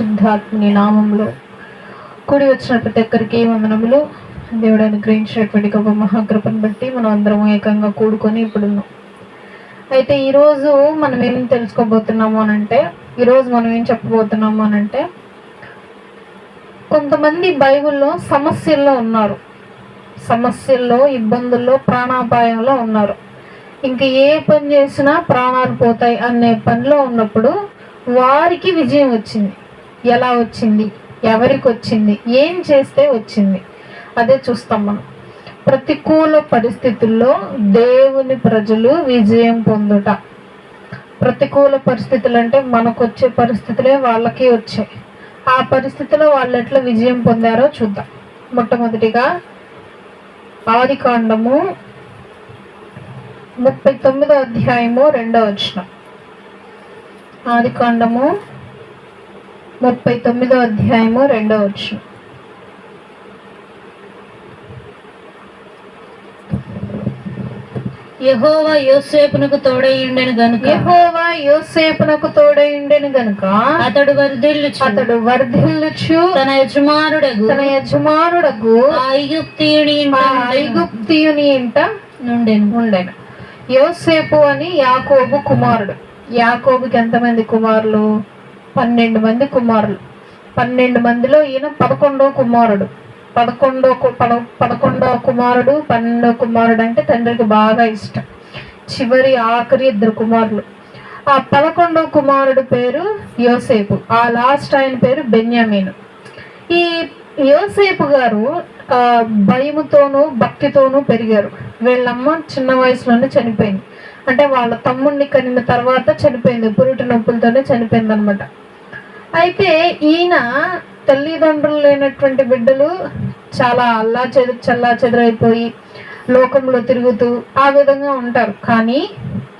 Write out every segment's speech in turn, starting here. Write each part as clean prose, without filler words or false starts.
పరిశుద్ధాత్మని నామంలో కూడి వచ్చిన ప్రతి ఒక్కరికి వందనములు. దేవుడు అనుగ్రహించినటువంటి గొప్ప మహాకృపను బట్టి మనం అందరం ఏకంగా కూడుకొని ఇప్పుడున్నాం. అయితే ఈరోజు మనం ఏం తెలుసుకోబోతున్నాము అనంటే, ఈరోజు మనం ఏం చెప్పబోతున్నాము అనంటే, కొంతమంది బైబిల్లో సమస్యల్లో ఉన్నారు, సమస్యల్లో, ఇబ్బందుల్లో, ప్రాణాపాయంలో ఉన్నారు. ఇంక ఏ పని చేసినా ప్రాణాలు పోతాయి అనే పనిలో ఉన్నప్పుడు వారికి విజయం వచ్చింది. ఎలా వచ్చింది, ఎవరికి వచ్చింది, ఏం చేస్తే వచ్చింది, అదే చూస్తాం మనం. ప్రతికూల పరిస్థితుల్లో దేవుని ప్రజలు విజయం పొందుట. ప్రతికూల పరిస్థితులు అంటే మనకు వచ్చే పరిస్థితులే వాళ్ళకి వచ్చాయి. ఆ పరిస్థితిలో వాళ్ళు ఎట్లా విజయం పొందారో చూద్దాం. మొట్టమొదటిగా ఆదికాండము 39వ అధ్యాయము 2వ వచనం. ఆదికాండము 39వ అధ్యాయము 2వ వచనం. యెహోవా యోసేపునకు తోడైయుండెను గనుక అతడు వర్ధిల్లుచు తన యజమానుడగు ఐగుప్తీయుని ఇంట నుండెను. యోసేపు అని యాకోబు కుమారుడు. యాకోబుకి ఎంతమంది కుమారులు? 12 మంది కుమారులు. 12 మందిలో ఈయన 11వ కుమారుడు. 11వ కుమారుడు 12వ కుమారుడు అంటే తండ్రికి బాగా ఇష్టం. చివరి ఆఖరి 2 కుమారులు. ఆ 11వ కుమారుడు పేరు యోసేపు, ఆ లాస్ట్ ఆయన పేరు బెన్యామీను. ఈ యోసేపు గారు భయముతోనూ భక్తితోనూ పెరిగారు. వీళ్ళమ్మ చిన్న వయసులోనే చనిపోయింది. అంటే వాళ్ళ తమ్ముడిని కనిన తర్వాత చనిపోయింది, పురిటి నొప్పులతోనే చనిపోయింది అనమాట. అయితే ఈయన తల్లిదండ్రులు లేనటువంటి బిడ్డలు చాలా చల్లా చెదరైపోయి లోకంలో తిరుగుతూ ఆ విధంగా ఉంటారు. కానీ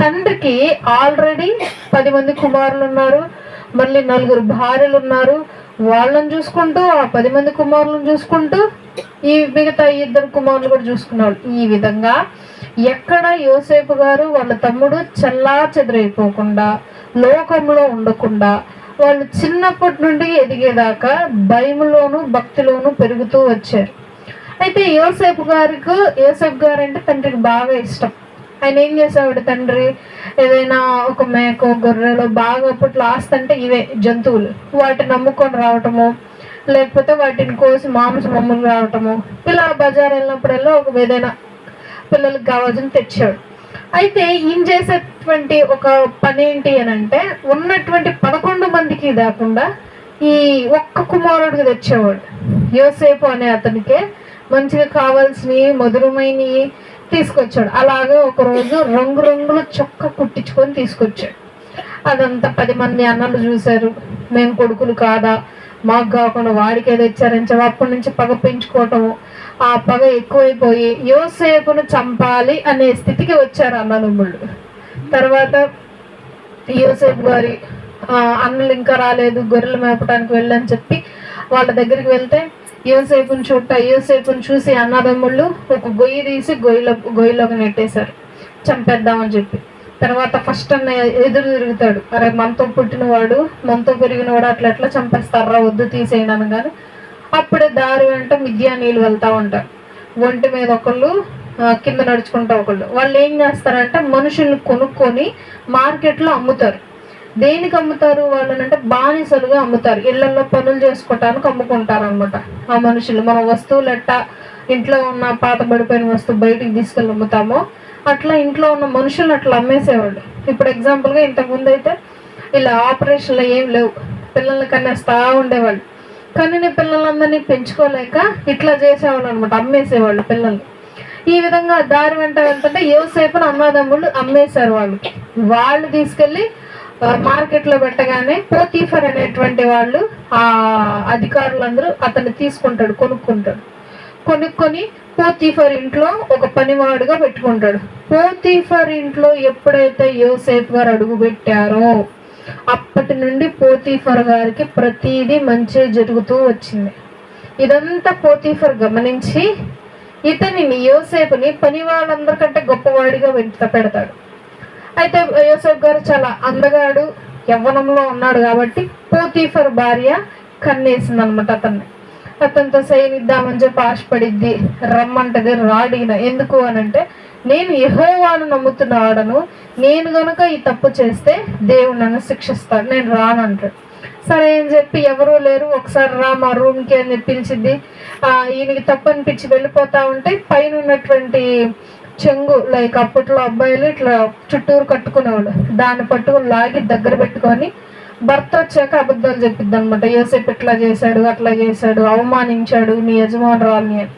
తండ్రికి ఆల్రెడీ 10 మంది కుమారులు ఉన్నారు, మళ్ళీ 4 భార్యలు ఉన్నారు. వాళ్ళని చూసుకుంటూ ఆ 10 మంది కుమారులను చూసుకుంటూ ఈ మిగతా 2 కుమారులు కూడా చూసుకున్నారు. ఈ విధంగా ఎక్కడ యోసేపు గారు వాళ్ళ తమ్ముడు చల్లా చెదరైపోకుండా, లోకంలో ఉండకుండా, వాళ్ళు చిన్నప్పటి నుండి ఎదిగేదాకా భయములోను భక్తిలోను పెరుగుతూ వచ్చారు. అయితే యోసేపు గారు అంటే తండ్రికి బాగా ఇష్టం. ఆయన ఏం చేసేవాడు? తండ్రి ఏదైనా ఒక మేకో గొర్రెలో బాగా అప్పట్లో ఆస్తి అంటే ఇవే జంతువులు, వాటిని నమ్ముకొని రావటము, లేకపోతే వాటిని కోసి మాంసం అమ్ములు రావటము, ఇలా బజార్ వెళ్ళినప్పుడల్లా ఒక ఏదైనా పిల్లలకు కావాల్సిన తెచ్చాడు. అయితే ఈయన చేసేటువంటి ఒక పని ఏంటి అని అంటే, ఉన్నటువంటి 11 మందికి కాకుండా ఈ ఒక్క కుమారుడికి తెచ్చేవాడు. యోసేపు అనే అతనికే మంచిగా కావాల్సినవి, మధురమైనవి తీసుకొచ్చాడు. అలాగే ఒకరోజు రంగుల చొక్క కుట్టించుకొని తీసుకొచ్చాడు. అదంతా 10 మంది అన్నలు చూశారు. మేము కొడుకులు కాదా, మాకు కాకుండా వాడికి ఏదో ఇచ్చారని చెప్పి అప్పటి నుంచి పగ పెంచుకోవటము. ఆ పగ ఎక్కువైపోయి యోసేపును చంపాలి అనే స్థితికి వచ్చారు అన్నదమ్ముళ్ళు. తర్వాత యోసేపు గారి అన్నలు ఇంకా రాలేదు, గొర్రెలు మేపడానికి వెళ్ళని చెప్పి వాళ్ళ దగ్గరికి వెళ్తే యోసేపును చూసి అన్నదమ్ముళ్ళు ఒక గొయ్యి తీసి గొయ్యిలోకి నెట్టేశారు, చంపేద్దామని చెప్పి. తర్వాత ఫస్ట్ అన్న ఎదురు తిరుగుతాడు, అరే మనతో పుట్టినవాడు, మనతో పెరిగినవాడు అట్లా చంపేస్తారా, వద్దు తీసేయను అనగానే అప్పుడే దారి వెంట మిద్యానీయులు వెళ్తూ ఉంటారు. ఒంటి మీద ఒకళ్ళు, కింద నడుచుకుంటా ఒకళ్ళు. వాళ్ళు ఏం చేస్తారంటే మనుషుల్ని కొనుక్కొని మార్కెట్లో అమ్ముతారు. దేనికి అమ్ముతారు వాళ్ళనంటే బానిసలుగా అమ్ముతారు. ఇళ్లలో పనులు చేసుకోవటానికి అమ్ముకుంటారు అనమాట. ఆ మనుషులు మన వస్తువులు ఎట్టా ఇంట్లో ఉన్న పాత పడిపోయిన వస్తువు బయటికి తీసుకెళ్ళి అమ్ముతామో అట్లా ఇంట్లో ఉన్న మనుషులు అట్లా అమ్మేసేవాళ్ళు. ఇప్పుడు ఎగ్జాంపుల్గా ఇంతకుముందు అయితే ఇలా ఆపరేషన్లు ఏం లేవు, పిల్లల్ని కనేస్తా ఉండేవాళ్ళు. కానీ పిల్లలందరినీ పెంచుకోలేక ఇట్లా చేసేవాళ్ళు అనమాట, అమ్మేసేవాళ్ళు పిల్లల్ని. ఈ విధంగా దారి వెంట వెళ్తుంటే యోసేపును అన్నదమ్ముళ్ళు అమ్మేశారు. వాళ్ళు తీసుకెళ్ళి మార్కెట్లో పెట్టగానే పోతీఫర్ అనేటువంటి వాళ్ళు, ఆ అధికారులందరూ అతన్ని తీసుకుంటాడు, కొనుక్కొని పోతీఫర్ ఇంట్లో ఒక పనివాడుగా పెట్టుకుంటాడు. పోతీఫర్ ఇంట్లో ఎప్పుడైతే యోసేపు గారు అడుగు పెట్టారో అప్పటి నుండి పోతీఫర్ గారికి ప్రతిదీ మంచి జరుగుతూ వచ్చింది. ఇదంతా పోతీఫర్ గమనించి యోసేపుని పని వాళ్ళందరికంటే గొప్పవాడిగా పెడతాడు. అయితే యోసేపు గారు చాలా అందగాడు, యవ్వనంలో ఉన్నాడు కాబట్టి పోతీఫర్ భార్య కన్నేసింది అనమాట అతనితో సైనిద్దామని చెప్పి ఆశపడిద్ది, రమ్మంటది, రాడిన. ఎందుకు అనంటే నేను యెహోవాను నమ్ముతున్నాడను, నేను గనుక ఈ తప్పు చేస్తే దేవుడు నన్ను శిక్షిస్తాడు, నేను రానంటాడు. సరే అని చెప్పి ఎవరూ లేరు, ఒకసారి రా మా రూమ్కి అని పిలిచింది. ఈయనకి తప్పు అనిపించి వెళ్ళిపోతా ఉంటే పైన ఉన్నటువంటి చెంగు, లైక్ అప్పట్లో అబ్బాయిలు ఇట్లా చుట్టూరు కట్టుకునేవాడు, దాన్ని పట్టుకుని లాగి దగ్గర పెట్టుకొని భర్త వచ్చాక అబద్ధాలు చెప్పిద్ది అనమాట. యోసేపు ఇట్లా చేశాడు, అట్లా చేశాడు, అవమానించాడు నీ యజమానురాల్ని అని.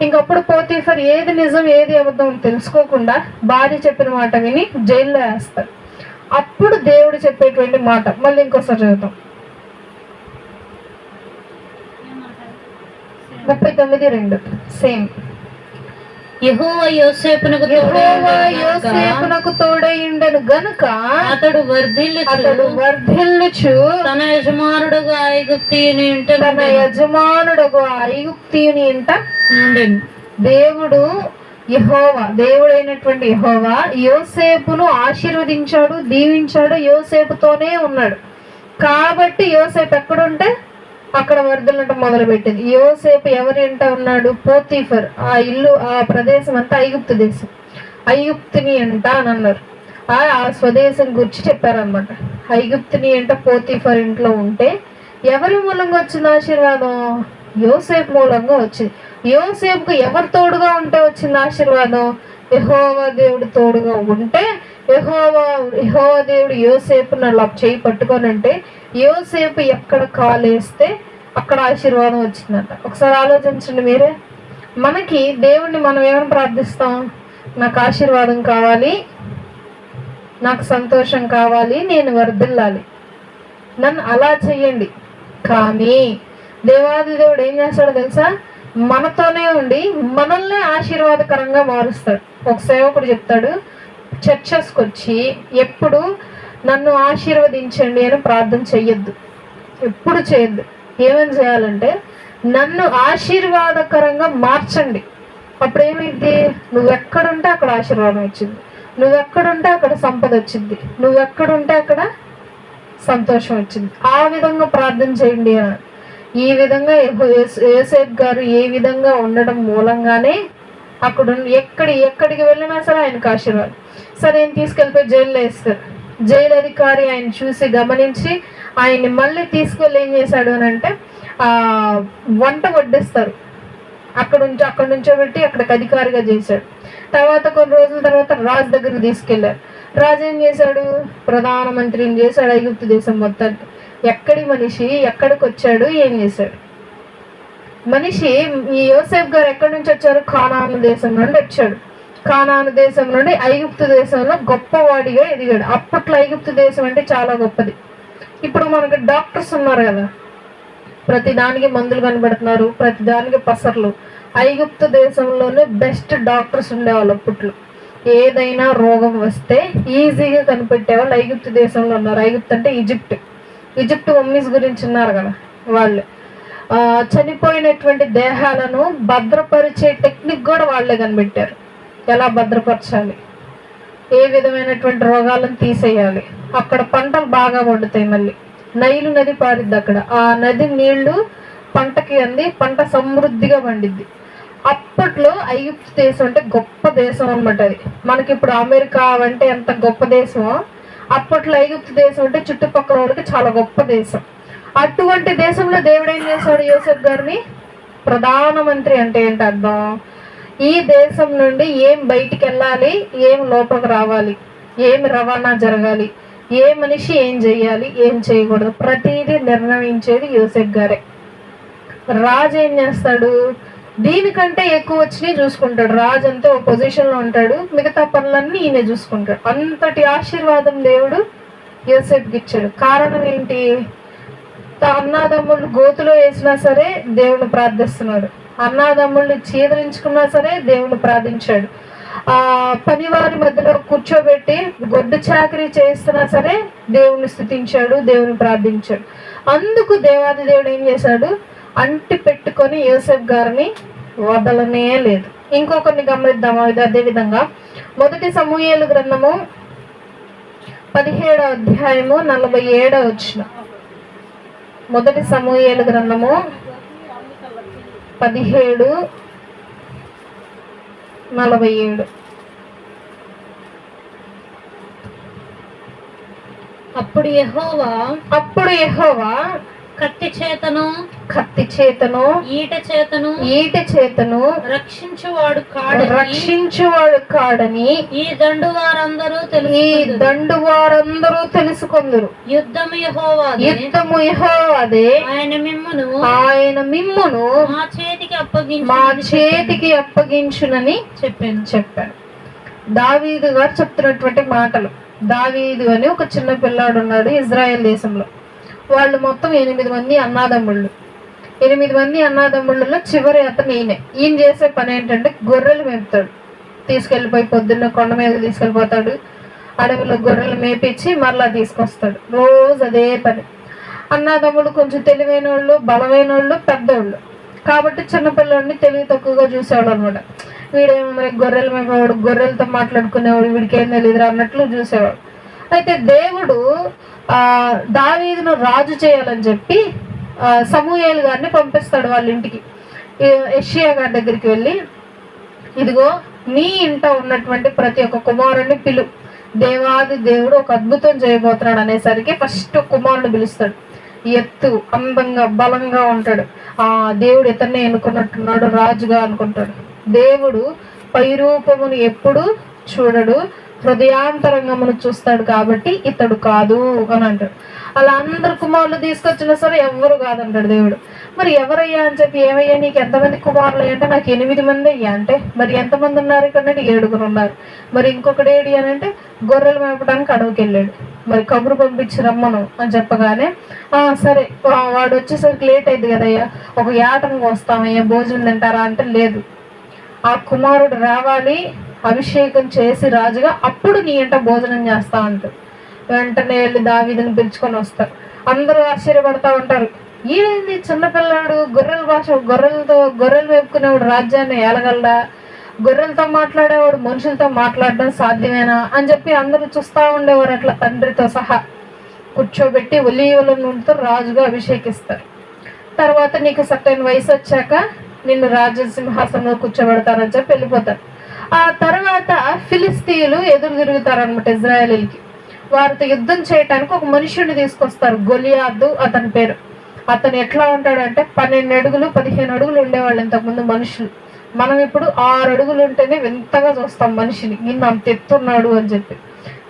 ఇంకప్పుడు పోతీఫర్ ఏది నిజం ఏది అబద్ధం తెలుసుకోకుండా భార్య చెప్పిన మాట విని జైల్లో వేస్తాడు. అప్పుడు దేవుడు చెప్పేటువంటి మాట మళ్ళీ ఇంకోసారి చదువుతాం. 39:2 సేమ్. యెహోవా యోసేపునకు తోడైండెను గనుక అతడు వర్ధిల్లుచు తన యజమానుడుగా ఐగుప్తీయుని ఇంట ఉండెను. దేవుడైనటువంటి యెహోవా యోసేపును ఆశీర్వదించాడు, దీవించాడు, యోసేపుతోనే ఉన్నాడు. కాబట్టి యోసేపు ఎక్కడుంటే అక్కడ వర్ధలటం మొదలు పెట్టింది. యోసేపు ఎవరి ఇంట ఉన్నాడు? పోతీఫర్. ఆ ఇల్లు, ఆ ప్రదేశం అంతా ఐగుప్తు దేశం, ఐగుప్తుని అంట అని అన్నారు. ఆ స్వదేశం గురించి చెప్పారనమాట. ఐగుప్తుని అంట పోతీఫర్ ఇంట్లో ఉంటే ఎవరి మూలంగా వచ్చింది ఆశీర్వాదం? యోసేపు మూలంగా వచ్చింది. యోసేపుకు ఎవరు తోడుగా ఉంటే వచ్చింది ఆశీర్వాదం? యెహోవా దేవుడు తోడుగా ఉంటే, యెహోవా దేవుడు యోసేపును అలా చేయి పట్టుకొని ఉంటే, యోసేపు ఎక్కడ కాలేస్తే అక్కడ ఆశీర్వాదం వచ్చిందంట. ఒకసారి ఆలోచించండి మీరే. మనకి దేవుణ్ణి మనం ఏమని ప్రార్థిస్తాం? నాకు ఆశీర్వాదం కావాలి, నాకు సంతోషం కావాలి, నేను వర్ధిల్లాలి, నన్ను అలా చెయ్యండి. కానీ దేవాది దేవుడు ఏం చేస్తాడో తెలుసా? మనతోనే ఉండి మనల్ని ఆశీర్వాదకరంగా మారుస్తాడు. ఒక సేవకుడు చెప్తాడు, చర్చెస్కి వచ్చి ఎప్పుడు నన్ను ఆశీర్వదించండి అని ప్రార్థన చెయ్యొద్దు, ఎప్పుడు చేయొద్దు. ఏమని చేయాలంటే నన్ను ఆశీర్వాదకరంగా మార్చండి. అప్పుడు ఏమైంది? నువ్వెక్కడుంటే అక్కడ ఆశీర్వాదం వచ్చింది, నువ్వెక్కడుంటే అక్కడ సంపద వచ్చింది, నువ్వెక్కడుంటే అక్కడ సంతోషం వచ్చింది. ఆ విధంగా ప్రార్థన చేయండి అని. ఈ విధంగా యోసేపు గారు ఏ విధంగా ఉండడం మూలంగానే అక్కడ ఎక్కడికి వెళ్ళినా సరే ఆయనకు ఆశీర్వాదం. సరే ఆయన తీసుకెళ్ళిపోయి జైల్లో వేస్తారు. జైలు అధికారి ఆయన చూసి గమనించి ఆయన్ని మళ్ళీ తీసుకెళ్ళి ఏం చేశాడు అని అంటే వంట వడ్డిస్తారు. అక్కడ నుంచోబెట్టి అక్కడికి అధికారిగా చేశాడు. తర్వాత కొన్ని రోజుల తర్వాత రాజు దగ్గరికి తీసుకెళ్లారు. రాజు ఏం చేశాడు? ప్రధానమంత్రిని చేశాడు ఐగుప్తు దేశం మొత్తానికి. ఎక్కడి మనిషి, ఎక్కడికి వచ్చాడు, ఏం చేశాడు? మనిషి ఈ యోసేపు గారు ఎక్కడి నుంచి వచ్చారు? కానాను దేశం నుండి వచ్చాడు. కానాను దేశం నుండి ఐగుప్తు దేశంలో గొప్పవాడిగా ఎదిగాడు. అప్పట్లో ఐగుప్తు దేశం అంటే చాలా గొప్పది. ఇప్పుడు మనకు డాక్టర్స్ ఉన్నారు కదా, ప్రతి దానికి మందులు కనబడుతున్నారు, ప్రతి దానికి పసర్లు. ఐగుప్తు దేశంలోనే బెస్ట్ డాక్టర్స్ ఉండేవాళ్ళు అప్పట్లో. ఏదైనా రోగం వస్తే ఈజీగా కనిపెట్టేవాళ్ళు ఐగుప్తు దేశంలో ఉన్నారు. ఐగుప్తు అంటే ఈజిప్ట్ మమ్మీస్ గురించి ఉన్నారు కదా వాళ్ళు. చనిపోయినటువంటి దేహాలను భద్రపరిచే టెక్నిక్ కూడా వాళ్ళే కనిపెట్టారు. ఎలా భద్రపరచాలి, ఏ విధమైనటువంటి రోగాలను తీసేయాలి. అక్కడ పంటలు బాగా పండుతాయి. మళ్ళీ నైలు నది పారిద్ది అక్కడ. ఆ నది నీళ్లు పంటకి అంది, పంట సమృద్ధిగా పండిద్ది. అప్పట్లో ఐగుప్తు దేశం అంటే గొప్ప దేశం అన్నమాట. అది మనకి ఇప్పుడు అమెరికా అంటే ఎంత గొప్ప దేశమో, అప్పట్లో ఐగుప్తు దేశం అంటే చుట్టుపక్కల వాళ్ళకి చాలా గొప్ప దేశం. అటువంటి దేశంలో దేవుడు ఏం చేశాడు? యోసేపు గారిని ప్రధానమంత్రి. అంటే ఏంటి అర్థం? ఈ దేశం నుండి ఏం బయటికి వెళ్ళాలి, ఏం లోపలికి రావాలి, ఏమి రవాణా జరగాలి, ఏ మనిషి ఏం చేయాలి, ఏం చేయకూడదు, ప్రతిదీ నిర్ణయించేది యోసేపు గారే. రాజు ఏం చేస్తాడు? దీనికంటే ఎక్కువ వచ్చినాయి చూసుకుంటాడు. రాజు అంతా ఒక పొజిషన్లో ఉంటాడు, మిగతా పనులన్నీ ఈయన చూసుకుంటాడు. అంతటి ఆశీర్వాదం దేవుడు యోసేపుకి ఇచ్చాడు. కారణం ఏంటి? అన్నాదమ్ముళ్ళు గోతులో వేసినా సరే దేవుని ప్రార్థిస్తున్నాడు, అన్నాదమ్ముళ్ళని చీదరించుకున్నా సరే దేవుని ప్రార్థించాడు. పనివారి మధ్యలో కూర్చోబెట్టి గొడ్డు చాకరీ చేస్తున్నా సరే దేవుని స్తుతించాడు, దేవుని ప్రార్థించాడు. అందుకు దేవాది దేవుడు ఏం చేశాడు? అంటి పెట్టుకొని యోసేపు గారిని వదలనే లేదు. ఇంకొకరిని గమనిద్దాము. అదే విధంగా 1 సమూయేలు గ్రంథము 17వ అధ్యాయము 47వ వచనం. మొదటి సమూయేలు గ్రంథము 17:47. అప్పుడు యెహోవా కత్తి చేతను ఈట చేతను రక్షించువాడు కాడని ఈ దండు వారందరూ తెలుసుకొందురు. యుద్ధము యెహోవాదే, ఆయన మిమ్మును మా చేతికి అప్పగించునని చెప్పాను. దావీదు గారు చెప్తున్నటువంటి మాటలు. దావీదు అని ఒక చిన్న పిల్లాడు ఉన్నాడు ఇజ్రాయెల్ దేశంలో. వాళ్ళు మొత్తం 8 మంది అన్నాదమ్ముళ్ళు. 8 మంది అన్నాదమ్ముళ్ళలో చివరి అతను ఈయన చేసే పని ఏంటంటే గొర్రెలు మేపుతాడు. తీసుకెళ్ళిపోయి పొద్దున్న కొండ మీద తీసుకెళ్ళిపోతాడు. అడవిలో గొర్రెలు మేపించి మరలా తీసుకొస్తాడు. రోజు అదే పని. అన్నాదమ్ముడు కొంచెం తెలివైన వాళ్ళు, బలమైన వాళ్ళు, పెద్దవాళ్ళు కాబట్టి చిన్నపిల్లడిని తెలివి తక్కువగా చూసేవాడు అనమాట. వీడేమో మరి గొర్రెలు మేపేవాడు, గొర్రెలతో మాట్లాడుకునేవాడు, వీడికి ఏం తెలియదురా అన్నట్లు చూసేవాడు. అయితే దేవుడు దావీదును రాజు చేయాలని చెప్పి సమూయేలు గారిని పంపిస్తాడు వాళ్ళ ఇంటికి. యెషయా గారి దగ్గరికి వెళ్ళి, ఇదిగో నీ ఇంట ఉన్నటువంటి ప్రతి ఒక్క కుమారుడిని పిలు, దేవాది దేవుడు ఒక అద్భుతం చేయబోతున్నాడు అనేసరికి ఫస్ట్ కుమారుని పిలుస్తాడు. ఎత్తు, అందంగా, బలంగా ఉంటాడు. దేవుడు ఇతన్నే ఎన్నుకున్నట్టున్నాడు రాజుగా అనుకుంటాడు. దేవుడు పై రూపమును ఎప్పుడు చూడడు, హృదయాంతరంగమును చూస్తాడు కాబట్టి ఇతడు కాదు అని అంటాడు. అలా అందరు కుమారులు తీసుకొచ్చినా సరే ఎవరు కాదంటాడు దేవుడు. మరి ఎవరయ్యా అని చెప్పి, ఏమయ్యా నీకు ఎంతమంది కుమారులు అంటే, నాకు 8 మంది అయ్యా అంటే, మరి ఎంతమంది ఉన్నారు ఇక్కడ? 7 ఉన్నారు. మరి ఇంకొకటి ఏడి అని అంటే, గొర్రెలు మేపడానికి అడవికి వెళ్ళాడు. మరి కబురు పంపించి రమ్మను అని చెప్పగానే, సరే వాడు వచ్చేసరికి లేట్ అయింది కదయ్యా, ఒక యాటను వస్తామయ్యా, భోజనం తింటారా అంటే, లేదు, ఆ కుమారుడు రావాలి, అభిషేకం చేసి రాజుగా, అప్పుడు నీ అంట భోజనం చేస్తా అంటారు. వెంటనే వెళ్ళి దావీదుని పిలుచుకొని వస్తారు. అందరూ ఆశ్చర్యపడతా ఉంటారు. ఏంది చిన్నపిల్లాడు, గొర్రెలు వేపుకునేవాడు రాజ్యాన్ని ఏలగలడా? గొర్రెలతో మాట్లాడేవాడు మనుషులతో మాట్లాడడం సాధ్యమేనా అని చెప్పి అందరూ చూస్తూ ఉండేవారు. అట్లా తండ్రితో సహా కూర్చోబెట్టి ఒలీవల నూనెతో రాజుగా అభిషేకిస్తారు. తర్వాత నీకు సరైన వయసు వచ్చాక నిన్ను రాజసింహాసనంలో కూర్చోబెడతారని చెప్పి వెళ్ళిపోతారు. ఆ తర్వాత ఫిలిస్తీయులు ఎదురు తిరుగుతారనమాట ఇజ్రాయేలీలకి. వారితో యుద్ధం చేయటానికి ఒక మనుషుడిని తీసుకొస్తారు, గొలియాతు అతని పేరు. అతను ఎట్లా ఉంటాడంటే 12 అడుగులు 15 అడుగులు ఉండేవాళ్ళు ఇంతకుముందు మనుషులు. మనం ఇప్పుడు 6 అడుగులు ఉంటేనే వింతగా చూస్తాం మనిషిని, నిన్న అంత ఎత్తున్నాడు అని చెప్పి.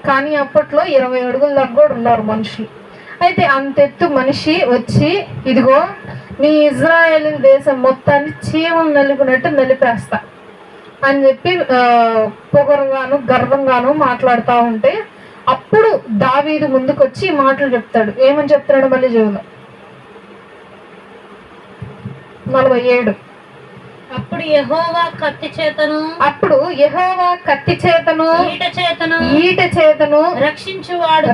కానీ అప్పట్లో 20 అడుగుల దాకా కూడా ఉన్నారు మనుషులు. అయితే అంతెత్తు మనిషి వచ్చి, ఇదిగో నీ ఇజ్రాయేల్ దేశం మొత్తాన్ని చీమలు నలిపినట్టు నలిపేస్తా అని చెప్పి పొగరుగాను గర్వంగాను మాట్లాడుతూ ఉంటే, అప్పుడు దావీదు ముందుకు వచ్చి మాటలు చెప్తాడు. ఏమని చెప్తున్నాడు మళ్ళీ జీవులో 47. అప్పుడు యెహోవా కత్తి చేతను ఈట చేతను రక్షించువాడు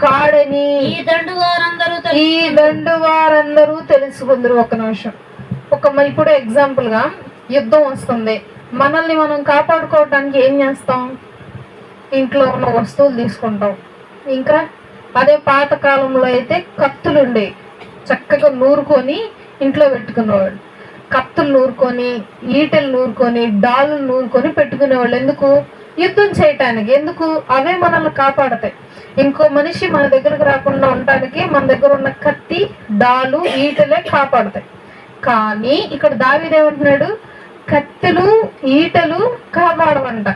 కాడని ఈ దండు వారందరూ తెలుసుకుందరు. ఒక నిమిషం, ఇప్పుడు ఎగ్జాంపుల్ గా యుద్ధం వస్తుంది, మనల్ని మనం కాపాడుకోవడానికి ఏం చేస్తాం? ఇంట్లో ఉన్న వస్తువులు తీసుకుంటాం. ఇంకా అదే పాత కాలంలో అయితే కత్తులు ఉండేవి, చక్కగా నూరుకొని ఇంట్లో పెట్టుకునేవాడు. కత్తులు నూరుకొని, ఈటెలు నూరుకొని, డాళ్ళు నూరుకొని పెట్టుకునేవాళ్ళు. ఎందుకు? యుద్ధం చేయటానికి. ఎందుకు? అవే మనల్ని కాపాడతాయి. ఇంకో మనిషి మన దగ్గరకు రాకుండా ఉండటానికి మన దగ్గర ఉన్న కత్తి, డాలు, ఈటలే కాపాడతాయి. కానీ ఇక్కడ దావీదు ఏమంటున్నాడు? కత్తులు, ఈటలు కాపాడవంట.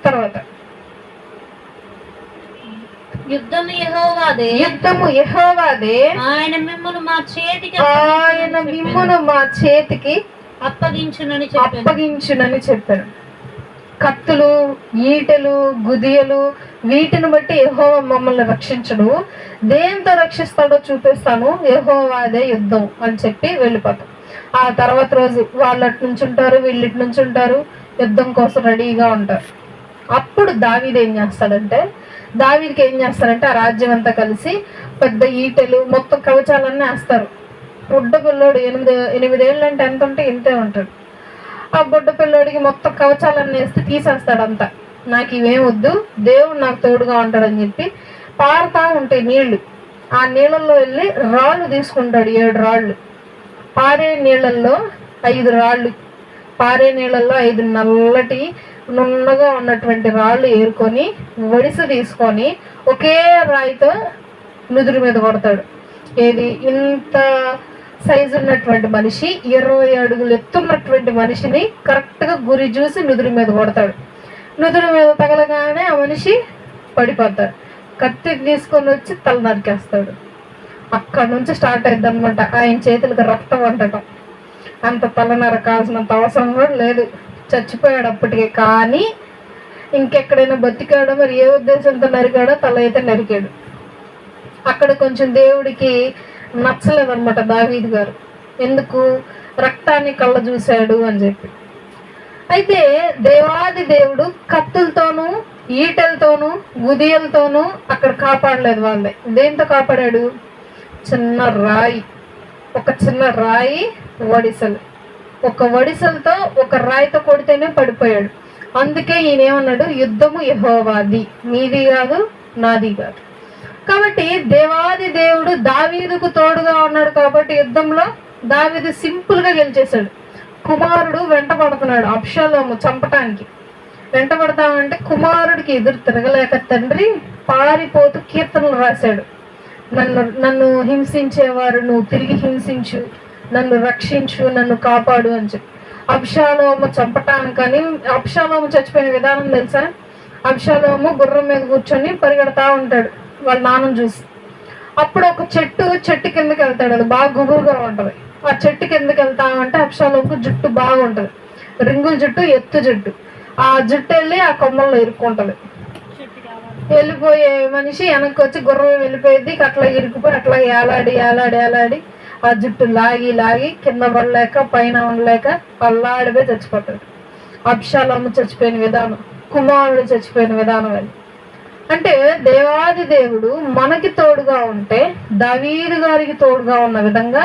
తర్వాత యుద్ధము యెహోవాదే, ఆయన మిమ్మును మా చేతికి అప్పగించునని చెప్పాను. కత్తులు, ఈటెలు, గుదియలు, వీటిని బట్టి యెహోవా మమ్మల్ని రక్షించడు. దేంతో రక్షిస్తాడో చూపిస్తాను, యెహోవాదే యుద్ధం అని చెప్పి వెళ్ళిపోతాం. ఆ తర్వాత రోజు వాళ్ళు అటు నుంచి ఉంటారు, వీళ్ళు ఇటు నుంచి ఉంటారు, యుద్ధం కోసం రెడీగా ఉంటారు. అప్పుడు దావీదు ఏం చేస్తాడంటే, ఆ రాజ్యం అంతా కలిసి పెద్ద ఈటెలు, మొత్తం కవచాలన్నీ వేస్తారు. బుడ్డ పిల్లోడు 8 ఏళ్ళు ఎంత ఉంటే ఇంతే ఉంటాడు. ఆ బుడ్డ పిల్లోడికి మొత్తం కవచాలన్నీ వేస్తే తీసేస్తాడు అంతా. నాకు ఇవేం వద్దు, దేవుడు నాకు తోడుగా ఉంటాడని చెప్పి పారుతా ఉంటాయి నీళ్లు. ఆ నీళ్ళల్లో వెళ్ళి రాళ్ళు తీసుకుంటాడు, 7 రాళ్ళు. పారే నీళ్ళల్లో 5 రాళ్ళు, పారే నీళ్ళల్లో 5 నల్లటి నున్నగా ఉన్నటువంటి రాళ్ళు ఏరుకొని వడిసి తీసుకొని ఒకే రాయితో నుదురు మీద కొడతాడు. ఏది, ఇంత సైజు ఉన్నటువంటి మనిషి, 20 అడుగులు ఎత్తున్నటువంటి మనిషిని కరెక్ట్గా గురి చూసి నుదురు మీద కొడతాడు. నుదురు మీద తగలగానే ఆ మనిషి పడిపోతాడు. కత్తి తీసుకొని వచ్చి తల నరికేస్తాడు. అక్కడ నుంచి స్టార్ట్ అయింది అనమాట ఆయన చేతులకు రక్తం వంటటం. అంత తల నరకాల్సినంత అవసరం కూడా లేదు, చచ్చిపోయాడు అప్పటికే. కానీ ఇంకెక్కడైనా బతికాడో మరి ఏ ఉద్దేశంతో నరికాడో, తల అయితే నరికాడు. అక్కడ కొంచెం దేవుడికి నచ్చలేదన్నమాట దావీదు గారు. ఎందుకు? రక్తాన్ని కళ్ళ చూశాడు అని చెప్పి. అయితే దేవాది దేవుడు కత్తులతోనూ ఈటెలతోనూ గుదియలతోనూ అక్కడ కాపాడలేదు వాళ్ళే. దేంతో కాపాడాడు? చిన్న రాయి, ఒక చిన్న రాయి వడిసలు, ఒక వడిసలతో ఒక రాయితో కొడితేనే పడిపోయాడు. అందుకే ఈయన ఏమన్నాడు? యుద్ధము యెహోవాది, మీది కాదు నాది కాదు. కాబట్టి దేవాది దేవుడు దావీదుకు తోడుగా ఉన్నాడు కాబట్టి యుద్ధంలో దావీదు సింపుల్ గా గెలిచేశాడు. కుమారుడు వెంట పడుతున్నాడు అబ్షాలోము చంపటానికి. వెంట పడతామంటే కుమారుడికి ఎదురు తిరగలేక తండ్రి పారిపోతూ కీర్తనలు రాశాడు. నన్ను హింసించేవారు నువ్వు తిరిగి హింసించు, నన్ను రక్షించు, నన్ను కాపాడు అని చెప్పి. అబ్షాలోము చంపటానికని, అబ్షాలోము చచ్చిపోయిన విధానం తెలుసా? అబ్షాలోము గుర్రం మీద కూర్చొని పరిగెడతా ఉంటాడు వాళ్ళ నాన్నను చూసి. అప్పుడు ఒక చెట్టు కిందకి వెళ్తాడు, అది బాగా గుబురుగా ఉంటుంది. ఆ చెట్టు కిందకి వెళ్తామంటే అబ్షాలోముకు జుట్టు బాగుంటుంది, రింగుల జుట్టు, ఎత్తు జుట్టు. ఆ జుట్టు వెళ్ళి ఆ కొమ్మల్లో ఇరుక్కుంటది. వెళ్ళిపోయే మనిషి వెనక్కి వచ్చి గుర్రం వెళ్ళిపోయింది, అట్లా ఇరుక్కుపోయి అట్లా ఏలాడి ఆ జుట్టు లాగి కింద పడలేక పైన ఉండలేక అల్లాడిపోయి చచ్చిపోతాడు. అబ్షాలోము చచ్చిపోయిన విధానం, కుమారుడు చచ్చిపోయిన విధానం అది. అంటే దేవాది దేవుడు మనకి తోడుగా ఉంటే, దావీదు గారికి తోడుగా ఉన్న విధంగా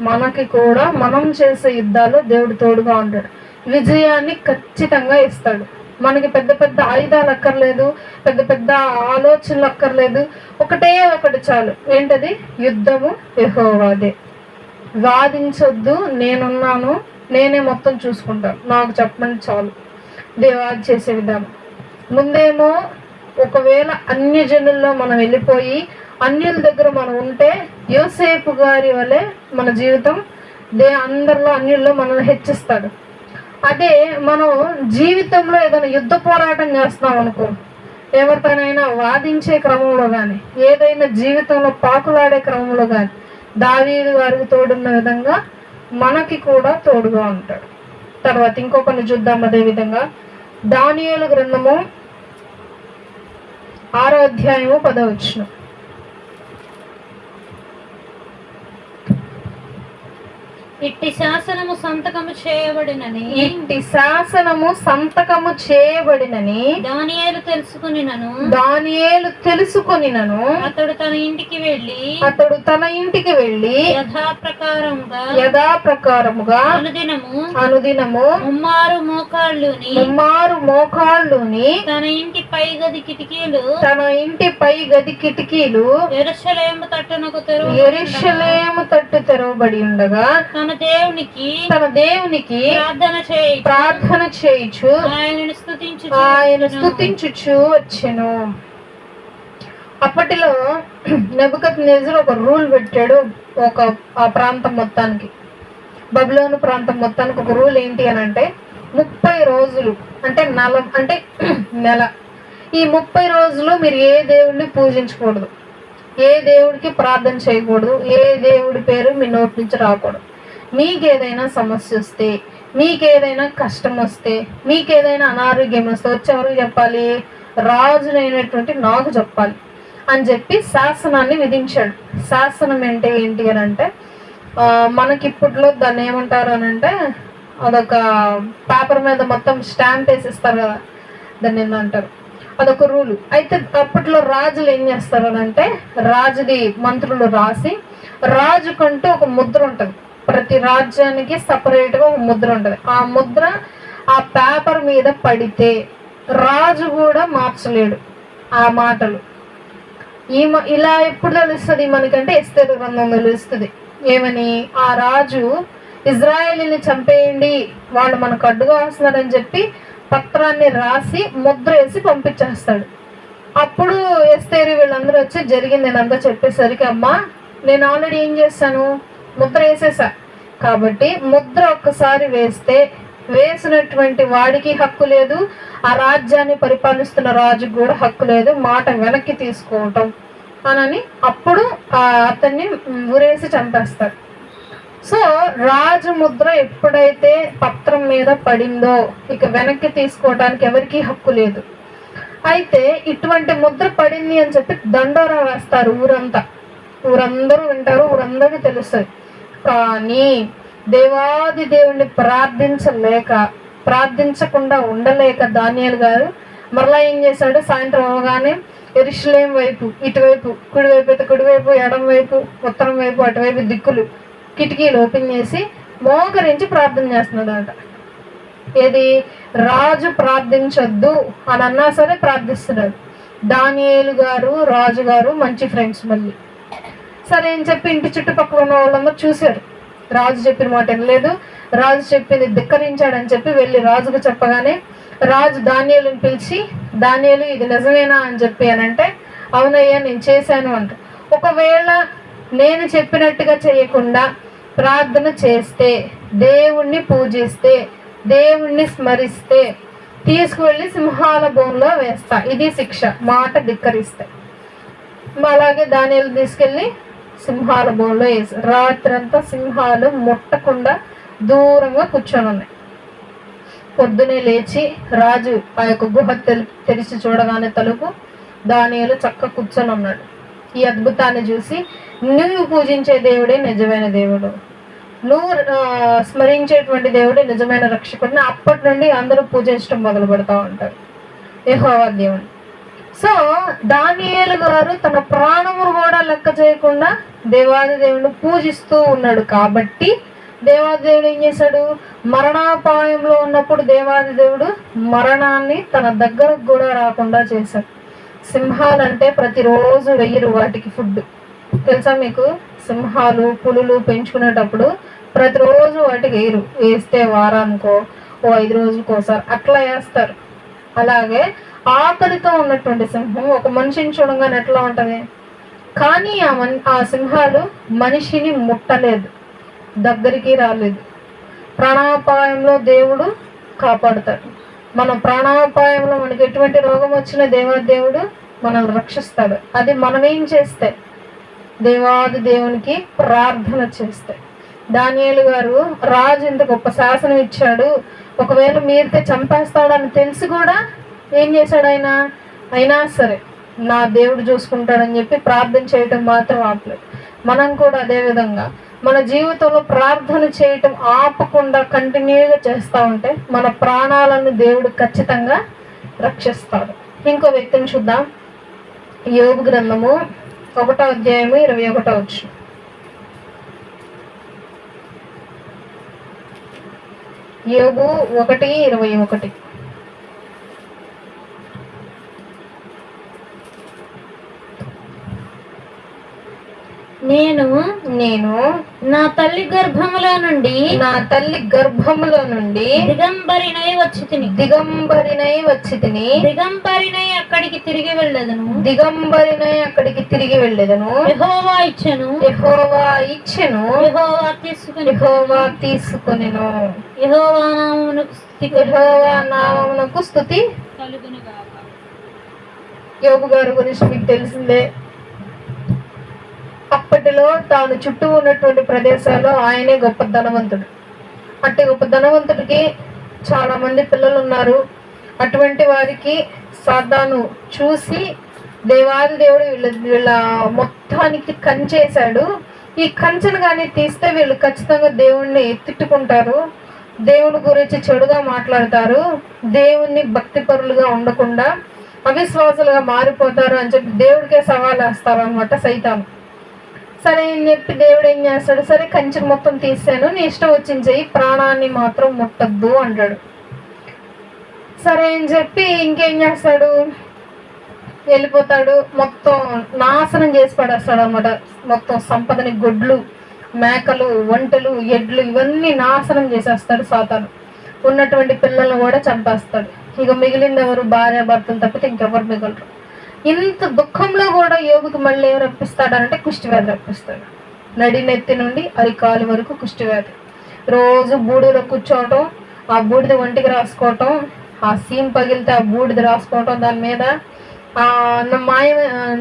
మనకి కూడా మనం చేసే యుద్ధాల్లో దేవుడు తోడుగా ఉంటాడు. విజయాన్ని ఖచ్చితంగా ఇస్తాడు. మనకి పెద్ద పెద్ద ఆయుధాలు అక్కర్లేదు, పెద్ద పెద్ద ఆలోచనలు అక్కర్లేదు. ఒకటే ఒకటి చాలు. ఏంటది? యుద్ధము యెహోవాదే. వాదించొద్దు, నేనున్నాను, నేనే మొత్తం చూసుకుంటాను, నాకు చెప్పండి చాలు. దేవాది చేసే విధానం. ముందేమో ఒకవేళ అన్యజనుల్లో మనం వెళ్ళిపోయి అన్యుల దగ్గర మనం ఉంటే యోసేపు గారి వలె మన జీవితం అందరిలో అన్యుల్లో మనల్ని హెచ్చిస్తాడు. అదే మనం జీవితంలో ఏదైనా యుద్ధ పోరాటం చేస్తున్నాం అనుకో, ఎవరితోనైనా వాదించే క్రమంలో కానీ, ఏదైనా జీవితంలో పాకులాడే క్రమంలో కానీ దావీదు గారికి తోడున్న విధంగా మనకి కూడా తోడుగా ఉంటాడు. తర్వాత ఇంకొకరిని చూద్దాం. అదే విధంగా దానియేలు గ్రంథము 6వ అధ్యాయము 10వ వచనం. ఇట్టి శాసనము సంతకము చేయబడినని దానియేలు తెలుసుకొనినను అతడు తన ఇంటికి వెళ్ళి యథాప్రకారముగా అనుదినము ముమ్మారు మోకాళ్ళుని తన ఇంటి పై గది కిటికీలు యెరూషలేము తట్టు తెరవబడి ఉండగా తన దేవునికి ప్రార్థన చేయుచు ఆయన స్తుతించుచు వచ్చెను. అప్పటిలో నెబుకద్నెజరు ఒక రూల్ పెట్టాడు. ఆ ప్రాంతం మొత్తానికి, బబులోను ప్రాంతం మొత్తానికి ఒక రూల్ ఏంటి అని అంటే 30 రోజులు అంటే నెల. ఈ 30 రోజులు మీరు ఏ దేవుడిని పూజించకూడదు, ఏ దేవుడికి ప్రార్థన చేయకూడదు, ఏ దేవుడి పేరు మీ నోటి నుంచి రాకూడదు. మీకేదైనా సమస్య వస్తే, మీకేదైనా కష్టం వస్తే, మీకేదైనా అనారోగ్యం వస్తే వచ్చేవరకు చెప్పాలి? రాజునైనటువంటి నాకు చెప్పాలి అని చెప్పి శాసనాన్ని విధించాడు. శాసనం అంటే ఏంటి అని అంటే మనకి ఇప్పట్లో దాన్ని ఏమంటారు అని అంటే, అదొక పేపర్ మీద మొత్తం స్టాంప్ వేసిస్తారు కదా, దాన్ని ఏంటంటారు, అదొక రూలు. అయితే అప్పట్లో రాజులు ఏం చేస్తారు అని అంటే, రాజుది మంత్రులు రాసి, రాజుకంటూ ఒక ముద్ర ఉంటుంది. ప్రతి రాజ్యానికి సపరేట్గా ఒక ముద్ర ఉంటుంది. ఆ ముద్ర ఆ పేపర్ మీద పడితే రాజు కూడా మార్చలేడు ఆ మాటలు. ఇలా ఎప్పుడు తెలుస్తుంది మనకంటే ఎస్తేరు గ్రంథంలో తెలుస్తుంది. ఏమని? ఆ రాజు ఇజ్రాయేలీని చంపేయండి, వాళ్ళు మనకు అడ్డుగా వస్తున్నారని చెప్పి పత్రాన్ని రాసి ముద్ర వేసి పంపించేస్తాడు. అప్పుడు ఎస్తేరు వీళ్ళందరూ వచ్చి జరిగింది నేనంతా చెప్పేసరికి, అమ్మా నేను ఆల్రెడీ ఏం చేశాను, ముద్ర వేసేసా, కాబట్టి ముద్ర ఒక్కసారి వేస్తే వేసినటువంటి వాడికి హక్కు లేదు, ఆ రాజ్యాన్ని పరిపాలిస్తున్న రాజుకు కూడా హక్కు లేదు మాట వెనక్కి తీసుకోవటం అని అప్పుడు అతన్ని ఉరేసి చంపేస్తారు. సో రాజు ముద్ర ఎప్పుడైతే పత్రం మీద పడిందో ఇక వెనక్కి తీసుకోవడానికి ఎవరికీ హక్కు లేదు. అయితే ఇటువంటి ముద్ర పడింది అని చెప్పి దండోరా వేస్తారు ఊరంతా, ఊరందరూ వింటారు, ఊరందరికీ తెలుస్తుంది. కానీ దేవాది దేవుణ్ణి ప్రార్థించకుండా ఉండలేక దానియేలు గారు మరలా ఏం చేశాడు, సాయంత్రం అవగానే యెరూషలేము వైపు, ఇటువైపు కుడివైపు అయితే కుడివైపు, ఎడం వైపు, ఉత్తరం వైపు, అటువైపు దిక్కులు కిటికీలు ఓపెన్ చేసి మోకరించి ప్రార్థన చేస్తున్నాడు అంట. ఏది? రాజు ప్రార్థించొద్దు అని అన్నా సరే ప్రార్థిస్తున్నాడు. దానియేలు గారు రాజు గారు మంచి ఫ్రెండ్స్. మళ్ళీ సరే అని చెప్పి ఇంటి చుట్టుపక్కల ఉన్న వాళ్ళందరూ చూశారు, రాజు చెప్పిన మాట వినలేదు, రాజు చెప్పింది ధిక్కరించాడని చెప్పి వెళ్ళి రాజుకు చెప్పగానే రాజు దానియేలుని పిలిచి, దానియేలు ఇది నిజమేనా అని చెప్పి అంటే, అవునయ్యా నేను చేశాను అంట. ఒకవేళ నేను చెప్పినట్టుగా చేయకుండా ప్రార్థన చేస్తే, దేవుణ్ణి పూజిస్తే, దేవుణ్ణి స్మరిస్తే తీసుకువెళ్ళి సింహాల బోన్లో వేస్తా, ఇది శిక్ష, మాట ధిక్కరిస్తే. అలాగే దానియేలు తీసుకెళ్ళి సింహాల బోన్లో వేసి రాత్రంతా సింహాలు ముట్టకుండా దూరంగా కూర్చొని ఉన్నాయి. పొద్దునే లేచి రాజు ఆ యొక్క గుహ తెరిచి చూడగానే తలుపు దానియేలు చక్క కూర్చొని ఉన్నాడు. ఈ అద్భుతాన్ని చూసి, నువ్వు పూజించే దేవుడే నిజమైన దేవుడు, నువ్వు స్మరించేటువంటి దేవుడే నిజమైన రక్షకుడిని అప్పటి నుండి అందరూ పూజించడం మొదలు పెడతా ఉంటారు యెహోవా దేవుని. సో దానియేలు గారు తన ప్రాణమును కూడా లెక్క చేయకుండా దేవాది దేవుడిని పూజిస్తూ ఉన్నాడు. కాబట్టి దేవాది దేవుడు ఏం చేశాడు, మరణాపాయంలో ఉన్నప్పుడు దేవాది దేవుడు మరణాన్ని తన దగ్గరకు కూడా రాకుండా చేశాడు. సింహాలంటే ప్రతిరోజు వెయ్యరు వాటికి ఫుడ్, తెలుసా మీకు? సింహాలు పులులు పెంచుకునేటప్పుడు ప్రతిరోజు వాటికి వేయరు, వేస్తే వారానికో 5 రోజులకో ఒకసారి అట్లా వేస్తారు. అలాగే ఆకలితో ఉన్నటువంటి సింహం ఒక మనిషిని చూడగానే ఎట్లా ఉంటది, కానీ ఆ సింహాలు మనిషిని ముట్టలేదు, దగ్గరికి రాలేదు. ప్రాణాపాయంలో దేవుడు కాపాడుతాడు. మన ప్రాణాపాయంలో మనకి ఎటువంటి రోగం వచ్చినా దేవుడు మనల్ని రక్షిస్తాడు. అది మనం ఏం చేస్తే, దేవాది దేవునికి ప్రార్థన చేస్తే. దానియేలు గారు రాజు ఇంత గొప్ప శాసనం ఇచ్చాడు, ఒకవేళ మీరితే చంపేస్తాడని తెలిసి కూడా ఏం చేశాడు ఆయన, అయినా సరే నా దేవుడు చూసుకుంటాడని చెప్పి ప్రార్థన చేయటం మాత్రం ఆపలేదు. మనం కూడా అదే విధంగా మన జీవితంలో ప్రార్థన చేయటం ఆపకుండా కంటిన్యూగా చేస్తూ ఉంటే మన ప్రాణాలను దేవుడు ఖచ్చితంగా రక్షిస్తాడు. ఇంకో వ్యక్తిని చూద్దాం. యోబు గ్రంథము 1వ అధ్యాయము 21వ వచనం. యోబు 1:21. నేను నా తల్లి గర్భములో నుండి దిగంబరినై వచ్చి తిని దిగంబరినై అక్కడికి తిరిగి వెళ్ళెదను. యెహోవా ఇచ్చెను, యెహోవా తీసుకొనెను. యెహోవా నామమునకు స్తుతి కలుగును గాక. యోబు గారి గురించి మీకు తెలిసిందే. అప్పటిలో తాను చుట్టూ ఉన్నటువంటి ప్రదేశాల్లో ఆయనే గొప్ప ధనవంతుడు. అట్టి గొప్ప ధనవంతుడికి చాలా మంది పిల్లలు ఉన్నారు. అటువంటి వారికి సాతాను చూసి దేవాది దేవుడు వీళ్ళ మొత్తానికి కంచేశాడు. ఈ కంచెను కానీ తీస్తే వీళ్ళు ఖచ్చితంగా దేవుణ్ణి తిట్టుకుంటారు, దేవుని గురించి చెడుగా మాట్లాడతారు, దేవుణ్ణి భక్తిపరులుగా ఉండకుండా అవిశ్వాసులుగా మారిపోతారు అని చెప్పి దేవుడికే సవాల్ వేస్తారు అనమాట సైతాను. సరే అని చెప్పి దేవుడు ఏం చేస్తాడు, సరే కంచెను మొత్తం తీసాను, నీ ఇష్టం వచ్చింది చెయ్యి, ప్రాణాన్ని మాత్రం ముట్టద్దు అంటాడు. సరే అని చెప్పి ఇంకేం చేస్తాడు, వెళ్ళిపోతాడు. మొత్తం నాశనం చేసి పడేస్తాడు అనమాట. మొత్తం సంపదని, గొడ్లు, మేకలు, ఒంటెలు, ఎడ్లు ఇవన్నీ నాశనం చేసేస్తాడు సాతాను. ఉన్నటువంటి పిల్లలను కూడా చంపేస్తాడు. ఇక మిగిలింది ఎవరు? భార్య భర్తలు తప్పితే ఇంకెవరు మిగలరు. ఇంత దుఃఖంలో కూడా యోగుకి మళ్ళీ ఏం రప్పిస్తాడంటే కుష్టివ్యాధి రప్పిస్తాడు. నడినెత్తి నుండి అరికాలు వరకు కుష్టివ్యాధి. రోజు బూడిలో కూర్చోవటం, ఆ బూడిద ఒంటికి రాసుకోవటం, ఆ సీమ్ పగిలితే ఆ బూడిద రాసుకోవటం, దాని మీద ఆ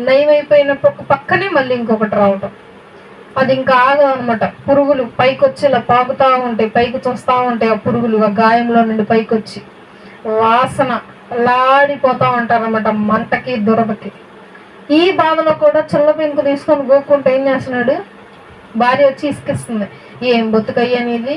నయమైపోయిన పక్కనే మళ్ళీ ఇంకొకటి రావటం. అది ఇంకా ఆగదు అనమాట. పురుగులు పైకి వచ్చి ఇలా పాకుతా ఉంటాయి, పైకి చూస్తూ ఉంటాయి. ఆ పురుగులు ఆ గాయంలో నుండి పైకి వచ్చి వాసన లాడిపోతా ఉంటారు అనమాట, మంటకి దురదకి. ఈ బాధలో కూడా చిల్ల పెంకు తీసుకొని గోక్కుంటే ఏం చేస్తున్నాడు, భార్య వచ్చి ఇసుకిస్తుంది. ఏం బతుకయ్యా నీది,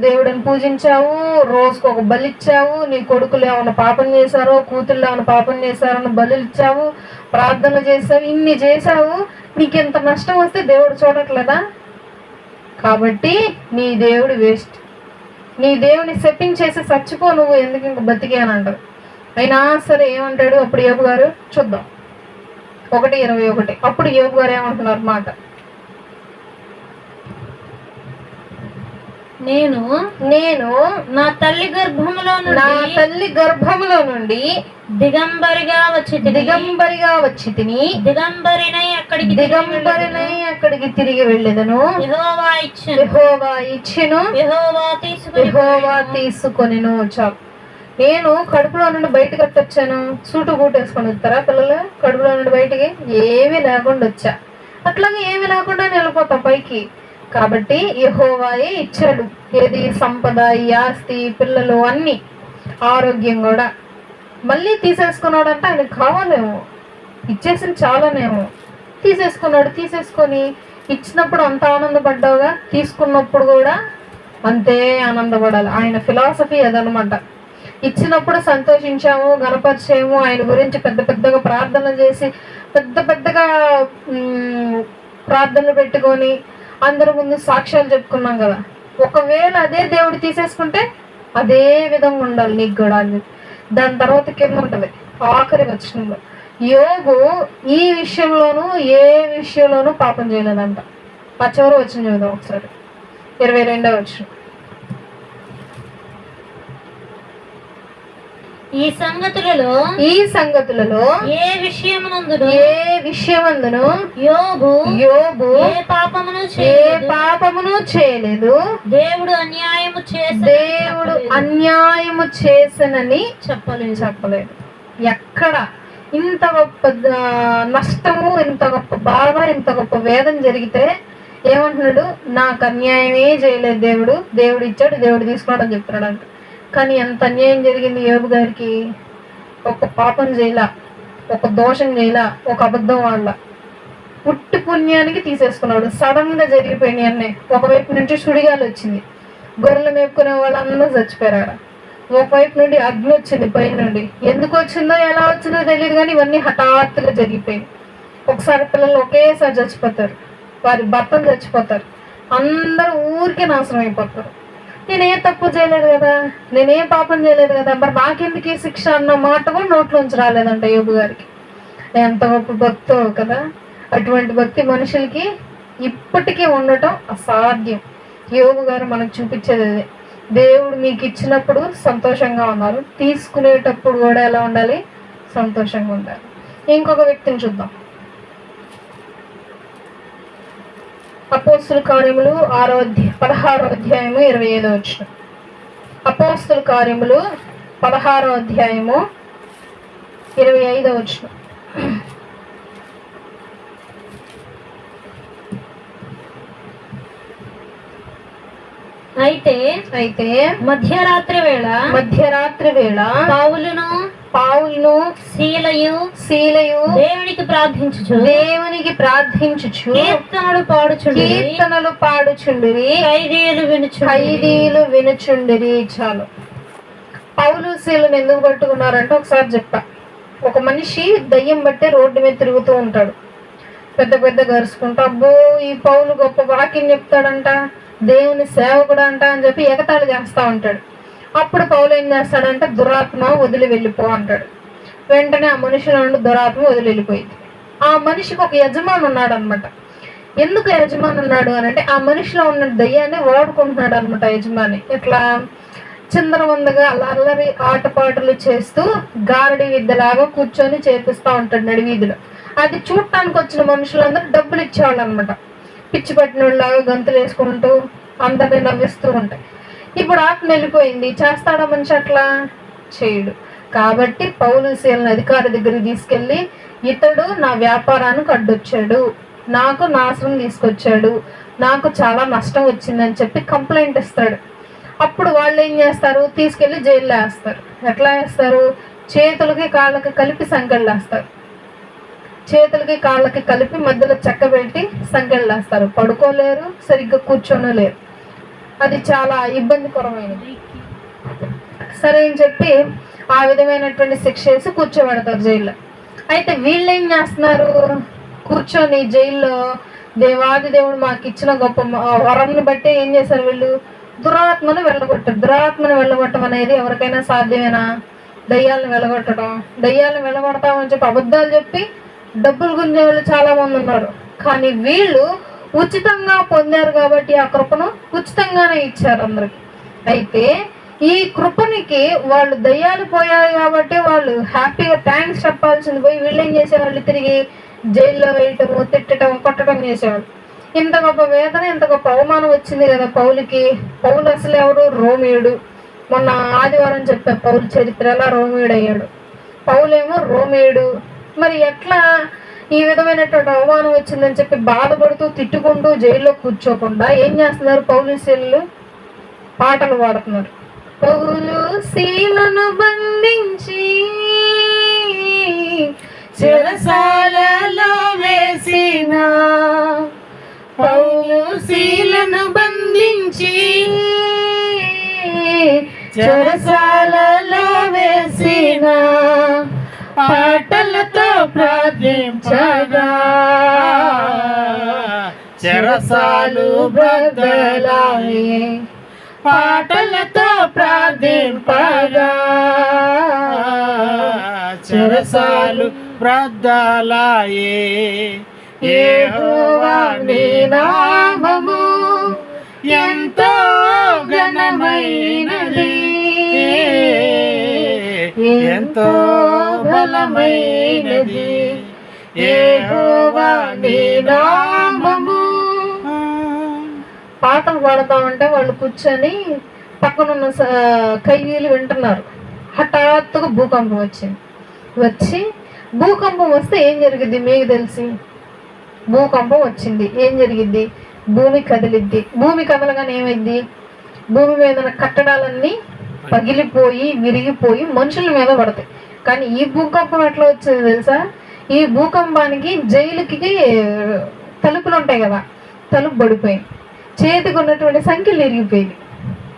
దేవుడిని పూజించావు, రోజుకు ఒక బలి ఇచ్చావు, నీ కొడుకులు ఏమైనా పాపం చేశారో, కూతుళ్ళు ఏమైనా పాపం చేశారో బలి ఇచ్చావు, ప్రార్థనలు చేసావు, ఇన్ని చేశావు, నీకెంత నష్టం వస్తే దేవుడు చూడట్లేదా? కాబట్టి నీ దేవుడు వేస్ట్, నీ దేవుని శపించేసి చచ్చిపో, నువ్వు ఎందుకు ఇంక బతికే అని అంటారు. అయినా సరే ఏమంటాడు అప్పుడు యోబు గారు? చూద్దాం 1:21. అప్పుడు యోబు గారు ఏమంటున్నారు మాట, నేను నా తల్లి గర్భములో నుండి దిగంబరిగా వచ్చి తిని దిగంబరినై అక్కడికి తిరిగి వెళ్ళేదను. యెహోవా ఇచ్చెను, యెహోవా తీసుకొనెను. చాలు. నేను కడుపులో నుండి బయటకు వచ్చాను. సూటు బూట్ వేసుకొని వస్తారా పిల్లలు? కడుపులో నుండి బయటికి ఏమీ లేకుండా వచ్చా, అట్లాగే ఏమీ లేకుండా వెళ్ళిపోతా పైకి. కాబట్టి యెహోవాయే ఇచ్చాడు. ఏది? సంపద, ఈ ఆస్తి, పిల్లలు, అన్ని, ఆరోగ్యం కూడా. మళ్ళీ తీసేసుకున్నాడంటే ఆయనకు కావాలేమో, ఇచ్చేసింది చాలానేమో. తీసేసుకొని ఇచ్చినప్పుడు అంత ఆనందపడ్డావుగా, తీసుకున్నప్పుడు కూడా అంతే ఆనందపడాలి. ఆయన ఫిలాసఫీ అదనమాట. ఇచ్చినప్పుడు సంతోషించాము, గణపరిచాము, ఆయన గురించి పెద్దగా ప్రార్థనలు చేసి పెద్దగా ప్రార్థనలు పెట్టుకొని అందరి ముందు సాక్ష్యాలు చెప్పుకున్నాం కదా. ఒకవేళ అదే దేవుడు తీసేసుకుంటే అదే విధంగా ఉండాలి నీకు కూడా అని. దాని తర్వాత కింద ఉంటుంది ఆఖరి వచనంలో, యోబు ఈ విషయంలోనూ ఏ విషయంలోనూ పాపం చేయలేదంట. ఆ చివరి వచనం చూద్దాం ఒకసారి, 22వ వచనం. ఈ సంగతులలో ఏ విషయమందును యోబు ఏ పాపమును చేయలేదు, దేవుడు అన్యాయము చేసనని చెప్పలేదు. ఎక్కడ ఇంత గొప్ప నష్టము, ఇంత గొప్ప బాధ, ఇంత గొప్ప వేదన జరిగితే ఏమంటున్నాడు? నాకు అన్యాయమే చేయలేదు దేవుడు ఇచ్చాడు, దేవుడు తీసుకున్నాడు అని చెప్తున్నాడు అంట. కానీ ఎంత అన్యాయం జరిగింది యోబు గారికి. ఒక పాపం చేయలా, ఒక దోషం చేయలా, ఒక అబద్ధం వాళ్ళ, పుట్టి పుణ్యానికి తీసేసుకున్నాడు. సడన్ గా జరిగిపోయినాయి అన్నీ. ఒకవైపు నుంచి సుడిగాలు వచ్చింది, గొర్రెలు మేపుకునే వాళ్ళందరూ చచ్చిపోయారు. ఒకవైపు నుండి అగ్ని వచ్చింది పై నుండి. ఎందుకు వచ్చిందో ఎలా వచ్చిందో తెలియదు, కానీ ఇవన్నీ హఠాత్తుగా జరిగిపోయింది. ఒకసారి పిల్లలు ఒకేసారి చచ్చిపోతారు, వారి భర్తలు చచ్చిపోతారు, అందరూ ఊరికే నాశనం అయిపోతారు. నేనేం తప్పు చేయలేదు కదా, నేనేం పాపం చేయలేదు కదా, మరి నాకెందుకు ఈ శిక్ష అన్న మాట కూడా నోట్లోంచి రాలేదంట యోబు గారికి. ఎంత గొప్ప భక్తో కదా. అటువంటి భక్తి మనుషులకి ఇప్పటికీ ఉండటం అసాధ్యం. యోబు గారు మనకు చూపించేది అదే. దేవుడు మీకు ఇచ్చినప్పుడు సంతోషంగా ఉన్నారు, తీసుకునేటప్పుడు కూడా ఎలా ఉండాలి? సంతోషంగా ఉండాలి. ఇంకొక వ్యక్తిని చూద్దాం. అపోస్తుల కార్యములు 16వ అధ్యాయము 25వ వచనం. అపోస్తుల కార్యములు 16వ అధ్యాయము 25వ వచనం. అయితే మధ్యరాత్రి వేళ పౌలును శీలయు దేవునికి ప్రార్థించుచు కీర్తనలు పాడుచుండిరి, ఖైదీలు వినుచుండిరి. చాలు. పౌలు శీలను ఎందుకు పట్టుకున్నారంటే ఒకసారి చెప్పా. ఒక మనిషి దయ్యం బట్టి రోడ్డు మీద తిరుగుతూ ఉంటాడు, పెద్ద గరుచుకుంటా, అబ్బో ఈ పౌలు గొప్ప వాక్యం చెప్తాడంట, దేవుని సేవకుడు అంట అని చెప్పి ఎగతాళి చేస్తూ ఉంటాడు. అప్పుడు పౌలు ఏం చేస్తాడంటే దురాత్మ వదిలి వెళ్ళిపో అంటాడు. వెంటనే ఆ మనిషిలో నుండి దురాత్మ వదిలి వెళ్ళిపోయింది. ఆ మనిషికి ఒక యజమాని ఉన్నాడు అనమాట. ఎందుకు యజమాని ఉన్నాడు అని అంటే ఆ మనిషిలో ఉన్న దయ్యాన్ని వాడుకుంటున్నాడు అనమాట యజమాని. ఇట్లా చిందరవందగా అల్లరి ఆటపాటలు చేస్తూ గారడి విద్యలాగా కూర్చొని చేపిస్తూ ఉంటాడు నడివీధిలో. అది చూడటానికి వచ్చిన మనుషులందరూ డబ్బులు ఇచ్చేవాళ్ళు అనమాట. పిచ్చి పట్టినలాగా గంతులు వేసుకుంటూ అందరినీ నవ్విస్తూ ఉంటాయి. ఇప్పుడు ఆత్మ వెళ్ళిపోయింది, చేస్తాడా మనిషి? అట్లా చేయడు. కాబట్టి పౌలు సీలను అధికారి దగ్గరికి తీసుకెళ్ళి, ఇతడు నా వ్యాపారానికి అడ్డొచ్చాడు, నాకు నాశనం తీసుకొచ్చాడు, నాకు చాలా నష్టం వచ్చిందని చెప్పి కంప్లైంట్ ఇస్తాడు. అప్పుడు వాళ్ళు ఏం చేస్తారు, తీసుకెళ్లి జైల్లో వేస్తారు. ఎట్లా వేస్తారు? చేతులకి కాళ్ళకి కలిపి సంకెళ్ళు వేస్తారు. చేతులకి కాళ్ళకి కలిపి మధ్యలో చెక్క పెట్టి సంకెళ్ళు వేస్తారు. పడుకోలేరు, సరిగ్గా కూర్చోలేరు. అది చాలా ఇబ్బందికరమైనది. సరే అని చెప్పి ఆ విధమైనటువంటి శిక్ష వేసి కూర్చోబెడతారు జైల్లో. అయితే వీళ్ళు ఏం చేస్తున్నారు, కూర్చొని జైల్లో దేవాది దేవుడు మాకు ఇచ్చిన గొప్ప వరంని బట్టి ఏం చేశారు వీళ్ళు, దురాత్మను వెళ్ళగొట్టారు. దురాత్మను వెళ్ళగొట్టడం అనేది ఎవరికైనా సాధ్యమేనా? దయ్యాలను వెళ్ళగొట్టడం, దయ్యాలను వెళ్ళగొడతామని చెప్పి అబద్ధాలు చెప్పి డబ్బులు గుంజే వాళ్ళు చాలా మంది ఉన్నారు. కానీ వీళ్ళు ఉచితంగా పొందారు కాబట్టి ఆ కృపను ఉచితంగానే ఇచ్చారు అందరికి. అయితే ఈ కృపనికి వాళ్ళు దయ్యాలు పోయారు కాబట్టి వాళ్ళు హ్యాపీగా థ్యాంక్స్ చెప్పాల్సింది పోయి వీళ్ళు ఏం చేసేవాళ్ళు, తిరిగి జైల్లో వేయటము, తిట్టడం, కొట్టడం చేసేవాళ్ళు. ఇంత గొప్ప వేదన, ఇంత గొప్ప అవమానం వచ్చింది కదా పౌలుకి. పౌలు అసలు ఎవరు? రోమియుడు. మొన్న ఆదివారం చెప్పా పౌలు చరిత్ర ఎలా రోమియుడు అయ్యాడు. పౌలేమో రోమియుడు. మరి ఎట్లా ఈ విధమైనటువంటి అవమానం వచ్చిందని చెప్పి బాధపడుతూ తిట్టుకుంటూ జైల్లో కూర్చోకుండా ఏం చేస్తున్నారు, పౌలు శీలు పాటలు పాడుతున్నారు. పౌలు శీలను బంధించి చెరసాలలో వేసిన, పౌలు శీలను బంధించి చెరసాలలో వేసిన, పాటలతో ప్రార్థించగా చెరసాలు బద్దలాయే, పాటలతో ప్రార్థింపగా చెరసాలు బ్రద్దలాయే. యెహోవా నీ నామము ఎంతో ఘనమైనది, ఎంతో బలమైనది. యెహోవా నీ నామము. పాటలు పాడతామంటే వాళ్ళు కూర్చొని పక్కనున్న ఖైదీలు వింటున్నారు. హఠాత్తుగా భూకంపం వచ్చి భూకంపం వస్తే ఏం జరిగిద్ది మీకు తెలిసి? భూకంపం వచ్చింది, ఏం జరిగిద్ది? భూమి కదిలిద్ది. భూమి కదలగానే ఏమైద్ది? భూమి మీద ఉన్న కట్టడాలన్నీ పగిలిపోయి విరిగిపోయి మనుషుల మీద పడతాయి. కానీ ఈ భూకంపం ఎట్లా వచ్చింది తెలుసా? ఈ భూకంపానికి జైలుకి తలుపులు ఉంటాయి కదా, తలుపు పడిపోయింది, చేతికి ఉన్నటువంటి సంఖ్యలు ఇరిగిపోయింది.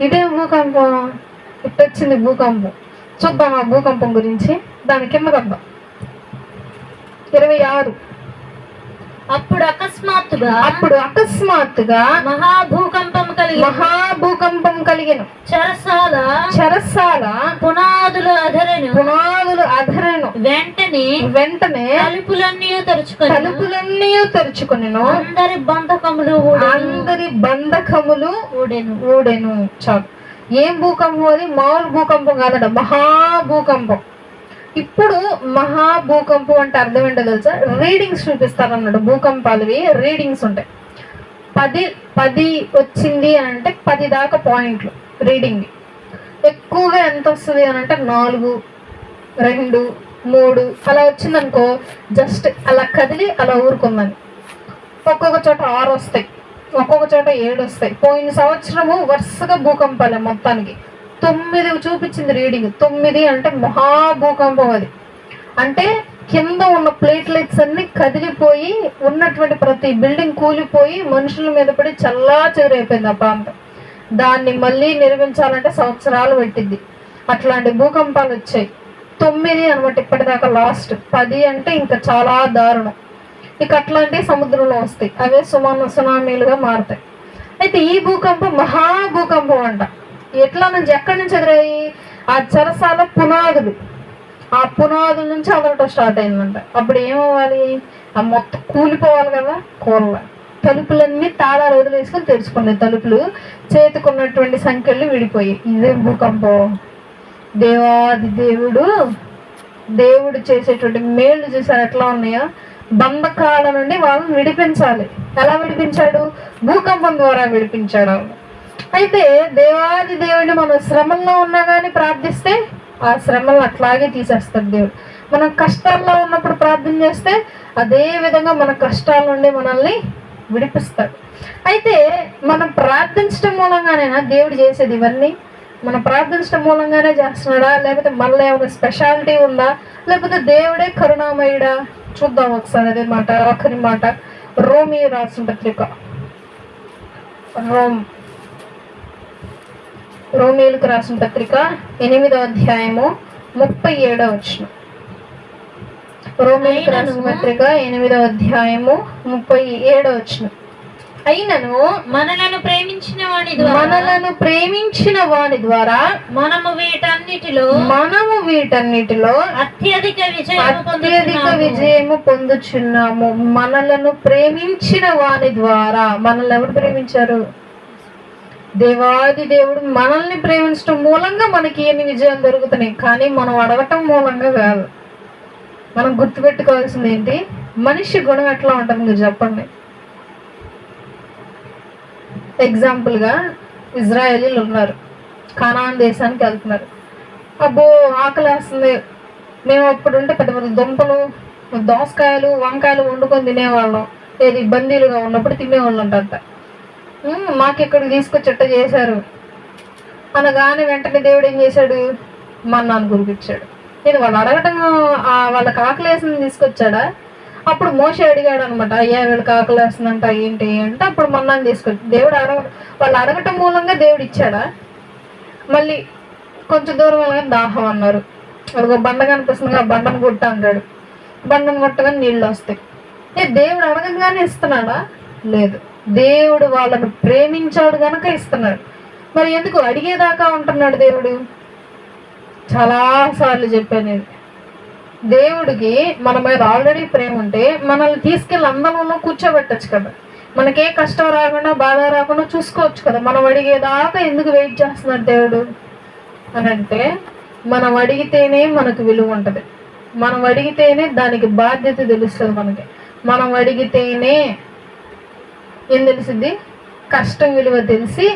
ఇదే భూకంపం. ఇట్టొచ్చింది భూకంపం. చూద్దాం ఆ భూకంపం గురించి. దాని కింద వద్దాం. 26. అప్పుడు అకస్మాత్తుగా మహాభూకంపం కలిగిన చెరసాల పునాదులు అధరెను. వెంటనే తలుపులన్నీ తెరుచుకొనెను. అందరి బంధకములు ఊడెను. చాలు. ఏం భూకంపం అది? మామూలు భూకంపం కాదట, మహాభూకంపం. ఇప్పుడు మహాభూకంపం అంటే అర్థం ఏంటో తెలుసా? రీడింగ్స్ చూపిస్తారన్నాడు. భూకంపాలవి రీడింగ్స్ ఉంటాయి. 10 వచ్చింది అని అంటే 10 దాకా పాయింట్లు రీడింగ్. ఎక్కువగా ఎంత వస్తుంది అని అంటే 4, 2, 3 అలా వచ్చిందనుకో, జస్ట్ అలా కదిలి అలా ఊరుకుందని. ఒక్కొక్క చోట 6 వస్తాయి, ఒక్కొక్క చోట 7 వస్తాయి. పోయిన సంవత్సరము వరుసగా భూకంపాలే మొత్తానికి 9 చూపించింది రీడింగ్. 9 అంటే మహాభూకంపం. అది అంటే కింద ఉన్న ప్లేట్లెట్స్ అన్ని కదిలిపోయి ఉన్నటువంటి ప్రతి బిల్డింగ్ కూలిపోయి మనుషుల మీద పడి చల్లా చెదరైపోయింది ఆ ప్రాంతం. దాన్ని మళ్ళీ నిర్మించాలంటే సంవత్సరాలు పట్టింది. అట్లాంటి భూకంపాలు వచ్చాయి. 9 అనమాట ఇప్పటిదాకా. లాస్ట్ 10 అంటే ఇంకా చాలా దారుణం. ఇక అట్లాంటి సముద్రంలో వస్తాయి, అవే సునామీలుగా మారుతాయి. అయితే ఈ భూకంపం మహాభూకంపం అంట. ఎట్లా నుంచి ఎక్కడి నుంచి ఎదురయ్యి? ఆ చెరసాల పునాదులు, ఆ పునాదుల నుంచి అదలటం స్టార్ట్ అయిందంట. అప్పుడు ఏమవ్వాలి? ఆ మొత్తం కూలిపోవాలి కదా, కూల తలుపులన్నీ తాళాలు వదిలేసుకొని తెరుచుకున్నాయి. తలుపులు చేతికున్నటువంటి సంఖ్యలు విడిపోయి. ఇదేం భూకంపం! దేవాది దేవుడు చేసేటువంటి మేళ్ళు చూసారు ఎట్లా ఉన్నాయో. బంధకాల నుండి వాళ్ళని విడిపించాలి. ఎలా విడిపించాడు? భూకంపం ద్వారా విడిపించాడు. అయితే దేవాది దేవుడిని మనం శ్రమల్లో ఉన్నా కానీ ప్రార్థిస్తే ఆ శ్రమలను అట్లాగే తీసేస్తాడు దేవుడు. మనం కష్టాల్లో ఉన్నప్పుడు ప్రార్థన చేస్తే అదే విధంగా మన కష్టాల నుండి మనల్ని విడిపిస్తాడు. అయితే మనం ప్రార్థించడం మూలంగానేనా దేవుడు చేసేది ఇవన్నీ? మనం ప్రార్థించడం మూలంగానే చేస్తున్నాడా, లేకపోతే మనలో ఏమైనా స్పెషాలిటీ ఉందా, లేకపోతే దేవుడే కరుణామయుడా? చూద్దాం ఒకసారి అదే మాట, ఆఖరి మాట. రోమి రాసిన పత్రిక, రోమీలకు రాసిన పత్రిక 8వ అధ్యాయము 37వ వచనం. రోమీలకు రాసిన పత్రిక 8వ అధ్యాయము 37వ వచనం. అయినను మనలను ప్రేమించిన వాని ద్వారా మనము వీటన్నిటిలో అత్యధిక విజయము పొందుచున్నాము. మనలను ప్రేమించిన వాని ద్వారా. మనల్ని ఎవరు ప్రేమించారు? దేవాది దేవుడు మనల్ని ప్రేమించడం మూలంగా మనకి ఎన్ని విజయాలు దొరుకుతున్నాయి, కానీ మనం అడగటం మూలంగా కాదు. మనం గుర్తుపెట్టుకోవాల్సింది ఏంటి? మనిషి గుణం ఎట్లా ఉంటుంది మీరు చెప్పండి. ఎగ్జాంపుల్గా ఇజ్రాయేలీలు ఉన్నారు, కానాన్ దేశానికి వెళ్తున్నారు. అబ్బో ఆకలి వేస్తుంది, మేము అప్పుడు ఉంటే పెద్ద పెద్ద దుంపలు, దోసకాయలు, వంకాయలు వండుకొని తినేవాళ్ళం. ఏది బందీలుగా ఉన్నప్పుడు తినేవాళ్ళు అంట. మాకు ఇక్కడికి తీసుకొచ్చేట చేశారు అనగానే వెంటనే దేవుడు ఏం చేశాడు? మన్నాను కురిపించాడు. ఇది వాళ్ళు అడగటం, వాళ్ళకి ఆకలి వేసింది తీసుకొచ్చాడా? అప్పుడు మోషే అడిగాడు అనమాట, అయ్యా వీళ్ళకి ఆకలి వేస్తుందంట ఏంటి అంటే, అప్పుడు మన్నాను తీసుకొచ్చి దేవుడు వాళ్ళు అడగటం మూలంగా దేవుడు ఇచ్చాడా? మళ్ళీ కొంచెం దూరం వెళ్ళగానే దాహం అన్నారు. ఒక బండ కనిపిస్తుంది, ఆ బండను కొట్ట అంటాడు. బండను కొట్టగానే నీళ్ళు వస్తాయి. దేవుడు అడగగానే ఇస్తున్నాడా? లేదు. దేవుడు వాళ్ళను ప్రేమించాడు గనక ఇస్తున్నాడు. మరి ఎందుకు అడిగేదాకా ఉంటున్నాడు దేవుడు? చాలాసార్లు చెప్పాను నేను, దేవుడికి మన మీద ఆల్రెడీ ప్రేమ ఉంటే మనల్ని తీసుకెళ్ళి అందంలో కూర్చోబెట్టచ్చు కదా. మనకే కష్టం రాకుండా బాధ రాకుండా చూసుకోవచ్చు కదా. మనం అడిగేదాకా ఎందుకు వెయిట్ చేస్తున్నాడు దేవుడు అని అంటే, మనం అడిగితేనే మనకు విలువ ఉంటుంది. మనం అడిగితేనే దానికి బాధ్యత తెలుస్తుంది మనకి. మనం అడిగితేనే ఏం తెలిసింది? కష్టం విలువ తెలిసి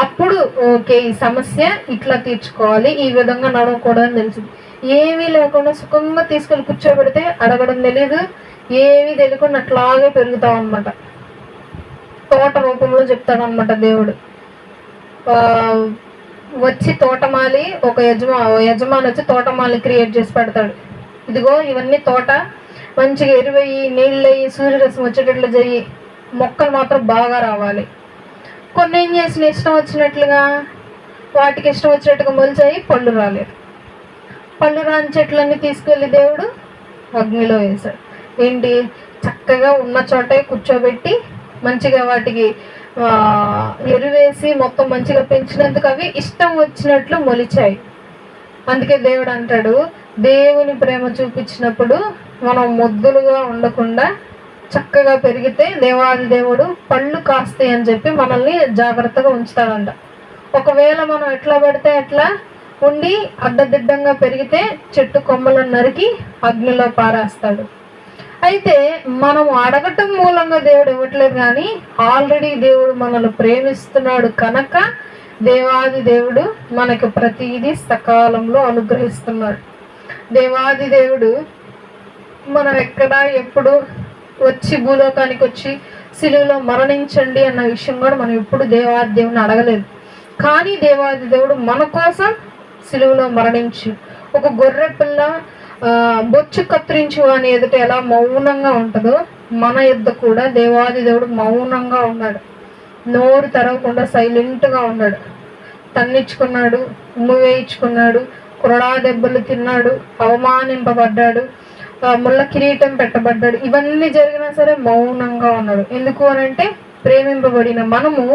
అప్పుడు ఓకే ఈ సమస్య ఇట్లా తీర్చుకోవాలి, ఈ విధంగా నడవకూడదని తెలిసింది. ఏమీ లేకుండా సుఖంగా తీసుకెళ్ళి కూర్చోబెడితే అడగడం తెలియదు, ఏమీ తెలియకుండా అట్లాగే పెరుగుతాం అనమాట. తోట రూపంలో చెప్తాడు అనమాట దేవుడు. వచ్చి తోటమాలి, ఒక యజమాని వచ్చి తోటమాలి క్రియేట్ చేసి పెడతాడు. ఇదిగో ఇవన్నీ తోట, మంచిగా ఎరువయ్యి నీళ్ళయ్యి సూర్యరశ్మి వచ్చేటట్లు చెయ్యి, మొక్కలు మాత్రం బాగా రావాలి. కొన్ని ఏం చేసిన ఇష్టం వచ్చినట్లుగా, వాటికి ఇష్టం వచ్చినట్టుగా మొలిచాయి, పళ్ళు రాలేదు. పళ్ళు రాని చెట్లన్నీ తీసుకెళ్ళి దేవుడు అగ్నిలో వేశాడు. ఏంటి? చక్కగా ఉన్న చోటే కూర్చోబెట్టి మంచిగా వాటికి ఎరువేసి మొత్తం మంచిగా పెంచినందుకు అవి ఇష్టం వచ్చినట్లు మొలిచాయి. అందుకే దేవుడు అంటాడు, దేవుని ప్రేమ చూపించినప్పుడు మనం మొద్దులుగా ఉండకుండా చక్కగా పెరిగితే దేవాది దేవుడు పళ్ళు కాస్తాయి అని చెప్పి మనల్ని జాగ్రత్తగా ఉంచుతాడంట. ఒకవేళ మనం ఎట్లా పడితే ఎట్లా ఉండి అడ్డదిడ్డంగా పెరిగితే చెట్టు కొమ్మలను నరికి అగ్నిలో పారేస్తాడు. అయితే మనం అడగటం మూలంగా దేవుడు ఇవ్వట్లేదు, కానీ ఆల్రెడీ దేవుడు మనల్ని ప్రేమిస్తున్నాడు కనుక దేవాది దేవుడు మనకు ప్రతిదీ సకాలంలో అనుగ్రహిస్తున్నాడు. దేవాది దేవుడు మనం ఎక్కడ ఎప్పుడు వచ్చి భూలోకానికి వచ్చి సిలువలో మరణించండి అన్న విషయం కూడా మనం ఎప్పుడు దేవాది దేవుని అడగలేదు. కానీ దేవాది దేవుడు మన కోసం సిలువలో మరణించి, ఒక గొర్రె పిల్ల బొచ్చు కత్తిరించు అని ఎదుట ఎలా మౌనంగా ఉంటుందో మన యుద్ధ కూడా దేవాది దేవుడు మౌనంగా ఉన్నాడు. నోరు తెరవకుండా సైలెంట్గా ఉన్నాడు. తన్నించుకున్నాడు, ఉమ్ము వేయించుకున్నాడు, కురడా దెబ్బలు తిన్నాడు, అవమానింపబడ్డాడు, ముళ్ళ కిరీటం పెట్టబడ్డాడు. ఇవన్నీ జరిగినా సరే మౌనంగా ఉన్నాడు. ఎందుకు అని అంటే ప్రేమింపబడిన మనము